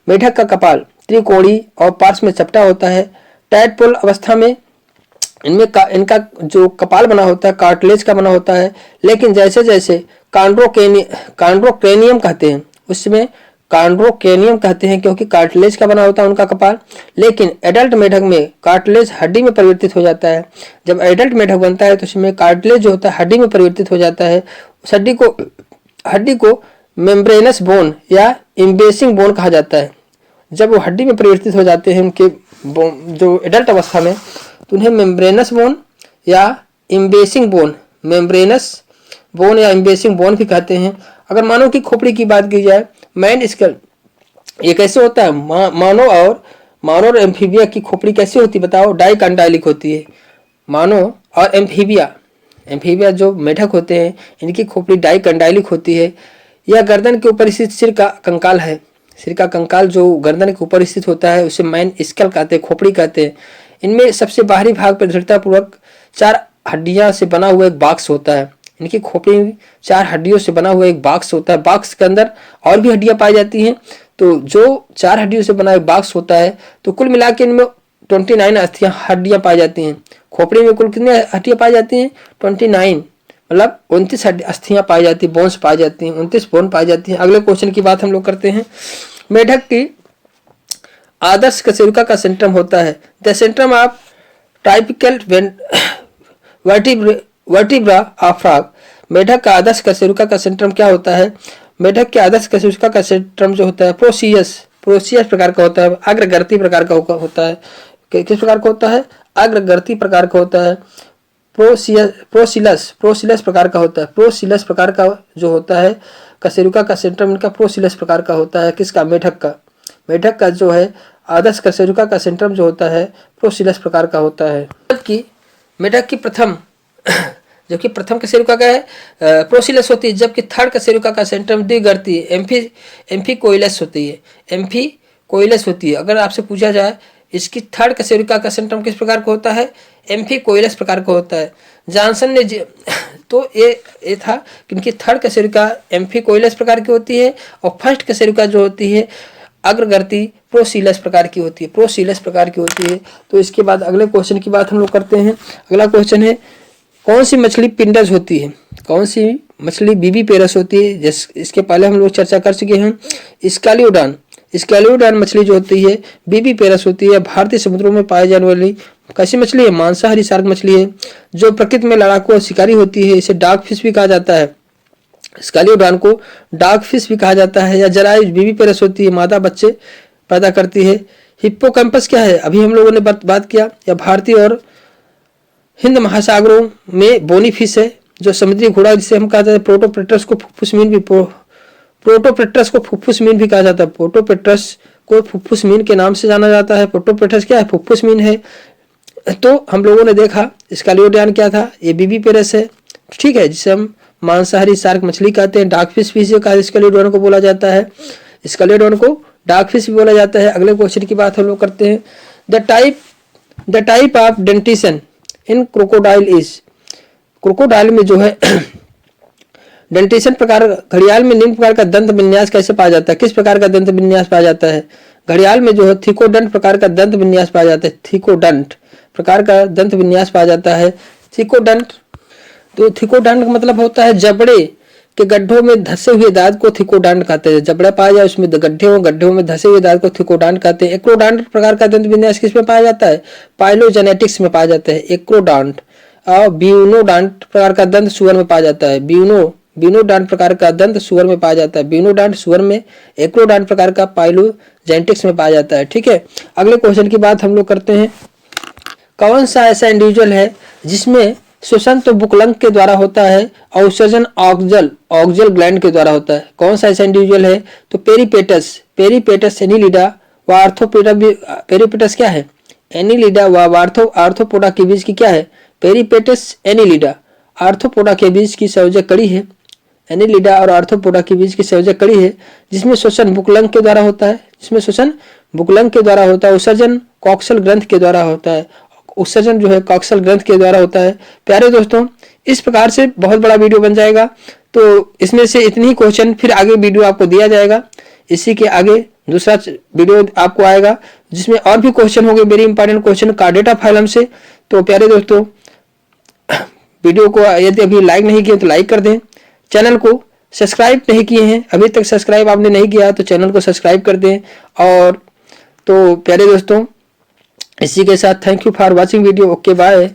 मेढक का कपाल त्रिकोणी और पार्श्व में चपटा होता है। टैडपोल अवस्था में इनका जो कपाल बना होता है कार्टिलेज का बना होता है। लेकिन जैसे जैसे कांड्रोक्रेनियम कहते हैं, उसमें कांड्रोक्रेनियम कहते हैं क्योंकि कार्टिलेज का बना होता है उनका कपाल। लेकिन एडल्ट मेढक में कार्टिलेज हड्डी में परिवर्तित हो जाता है। जब एडल्ट मेढक बनता है तो उसमें कार्टिलेज जो होता है हड्डी में परिवर्तित हो जाता है। उस हड्डी को मेम्ब्रेनस बोन या इम्बेसिंग बोन कहा जाता है। जब वो हड्डी में परिवर्तित हो जाते हैं उनके जो एडल्ट अवस्था में, तो उन्हें मेम्ब्रेनस बोन या इम्बेसिंग बोन भी कहते हैं। अगर मानव की खोपड़ी की बात की जाए, मैन स्कल, ये कैसे होता है, मानव और एम्फीबिया की खोपड़ी कैसी होती है बताओ, डाइकंडाइलिक होती है। मानव और एम्फीबिया जो मेढक होते हैं इनकी खोपड़ी डाइकंडाइलिक होती है। यह गर्दन के ऊपर स्थित सिर का कंकाल है। सिर का कंकाल जो गर्दन के ऊपर स्थित होता है उसे मैन स्कल कहते हैं, खोपड़ी कहते हैं। इनमें सबसे बाहरी भाग पर दृढ़तापूर्वक 4 हड्डियां से बना हुआ एक बॉक्स होता है। इनकी खोपड़ी में 4 हड्डियों से बना हुआ एक बॉक्स होता है। बॉक्स के अंदर और भी हड्डियां पाई जाती हैं। तो जो 4 हड्डियों से बना एक बॉक्स होता है, तो कुल मिला के इनमें 29 हड्डियां पाई जाती हैं। खोपड़ी में कुल कितनी हड्डियां पाई जाती हैं, 29, मतलब 29 अस्थियां पाई जाती है, बोन्स पाई जाती हैं, 29 बोन पाई जाती हैं। अगले क्वेश्चन की बात हम लोग करते हैं। मेढक की आदर्श कशेरुका का सेंट्रम होता है। The Centrum of typical vertebra of frog. मेढक का आदर्श कशेरुका का सेंट्रम क्या होता है, मेढक के आदर्श कशेरुका का सेंट्रम जो होता है प्रोसियस प्रकार का होता है, अग्रगर्ती प्रकार का होता है। किस प्रकार का होता है, अग्रगर्ती प्रकार का होता है। प्रोसिलस प्रकार का होता है। प्रोसिलस प्रकार का जो होता है कशेरुका का सेंट्रम इनका प्रोसिलस प्रकार का होता है। किसका, मेढक का जो है आदर्श कशेरुका का सेंट्रम जो होता है प्रोसिलस प्रकार का होता है। जबकि मेढक की प्रथम कशेरुका का है प्रोसिलस होती है, जबकि थर्ड कशेरुका का सेंट्रम द्विगर्ती एम्फिकोइलस होती है। अगर आपसे पूछा जाए इसकी थर्ड कशेरुका का सेंट्रम किस प्रकार का होता है, एम्फिकोइलस प्रकार का होता है। जॉनसन ने तो ये था कि इनकी थर्ड कशेरुका एम्फिकोइलस प्रकार की होती है और फर्स्ट कशेरुका जो होती है अग्रगर्ती प्रोसिलस प्रकार की होती है। तो इसके बाद अगले क्वेश्चन की बात हम लोग करते हैं। अगला क्वेश्चन है, कौन सी मछली पिंडज होती है, कौन सी मछली बीबीपेरस होती है। इसके पहले हम लोग चर्चा कर चुके हैं। स्कैलियोडान मछली जो होती है बीबीपेरस होती है। भारतीय समुद्रों में पाई जाने वाली कैसी मछली है, मांसाहारी शार्क मछली है जो प्रकृति में लड़ाकू और शिकारी होती है। इसे डार्क फिश भी कहा जाता है। स्कैलियोडान को डार्क फिश भी कहा जाता है। या जरायुज बीबीपेरस होती है, मादा बच्चे पैदा करती है। हिप्पोकैम्पस क्या है, अभी हम लोगों ने बात किया। या भारतीय और हिंद महासागरों में बोनी फिश है जो समुद्री घोड़ा, जिसे हम कहते हैं प्रोटोप्टेरस को फुफ्फुस मीन भी कहा जाता है। प्रोटोप्टेरस को फुफ्फुस मीन के नाम से जाना जाता है। प्रोटोप्टेरस क्या है, फुफ्फुस मीन है। तो हम लोगों ने देखा स्कैलियोडान क्या था, ये बीबीपेरस है, ठीक है, जिसे हम मांसाहारी शार्क मछली कहते हैं। डार्क फिश भी स्कैलियोडान को बोला जाता है। स्कैलियोडान को डार्क फिश भी बोला जाता है। अगले क्वेश्चन की बात हम लोग करते हैं। The type of dentition in crocodile is. Crocodile में जो है डेंटिशन प्रकार, घड़ियाल में निम्न प्रकार का दंत विन्यास कैसे पाया जाता है, किस प्रकार का दंत विन्यास पाया जाता है। घड़ियाल में जो है थिकोडंट प्रकार का दंत विन्यास पाया जाता है। थिकोडंट प्रकार का दंत विन्यास पाया जाता है। थिकोडंट का मतलब होता है जबड़े के गड्ढों में धसे हुए दांत को थिकोडंट कहते हैं। जबड़ा पाया जाए उसमें गड्ढों में धसे हुए दांत को थिकोडंट कहते हैं। एक्रोडंट प्रकार का दंत विन्यास किसमें पाया जाता है, पाइलोजेनेटिक्स में पाया जाता है। एक्रोडंट और ब्यूनोडंट प्रकार का दंत सुअर में पाया जाता है। बिनोडांट प्रकार का दंत सुअर में पाया जाता है। बिनोडांट सुअर में, एक्रोडांट प्रकार का पाइलोजेंटिक्स में पाया जाता है। ठीक है, अगले क्वेश्चन की बात हम लोग करते हैं। कौन सा ऐसा इंडिविजुअल है जिसमें श्वसन तो बुकलंग के द्वारा होता है और उत्सर्जन ऑक्जल ग्लैंड के द्वारा होता है? कौन सा ऐसा इंडिविजुअल है? तो पेरीपेटस एनिलिडा व आर्थ्रोपोडा। पेरीपेटस क्या है? एनिलिडा व आर्थ्रोपोडा के बीच की क्या है? पेरीपेटस एनिलिडा आर्थ्रोपोडा के बीच की संयोजक कड़ी है। एनिलिडा और आर्थ्रोपोडा के बीच की संयोजक कड़ी है जिसमें श्वसन बुकलंग के द्वारा होता है। उत्सर्जन कॉक्सल ग्रंथ के द्वारा होता है। उत्सर्जन जो है कॉक्सल ग्रंथ के द्वारा होता है। प्यारे दोस्तों, इस प्रकार से बहुत बड़ा वीडियो बन जाएगा, तो इसमें से इतनी ही क्वेश्चन फिर आगे वीडियो आपको दिया जाएगा। इसी के आगे दूसरा वीडियो आपको आएगा जिसमें और भी क्वेश्चन होंगे, very important question chordata phylum से। तो प्यारे दोस्तों, वीडियो को यदि अभी लाइक नहीं किए तो लाइक कर दें। चैनल को सब्सक्राइब नहीं किए हैं, अभी तक सब्सक्राइब आपने नहीं किया तो चैनल को सब्सक्राइब कर दें। और तो प्यारे दोस्तों, इसी के साथ thank you for watching video. Okay, bye.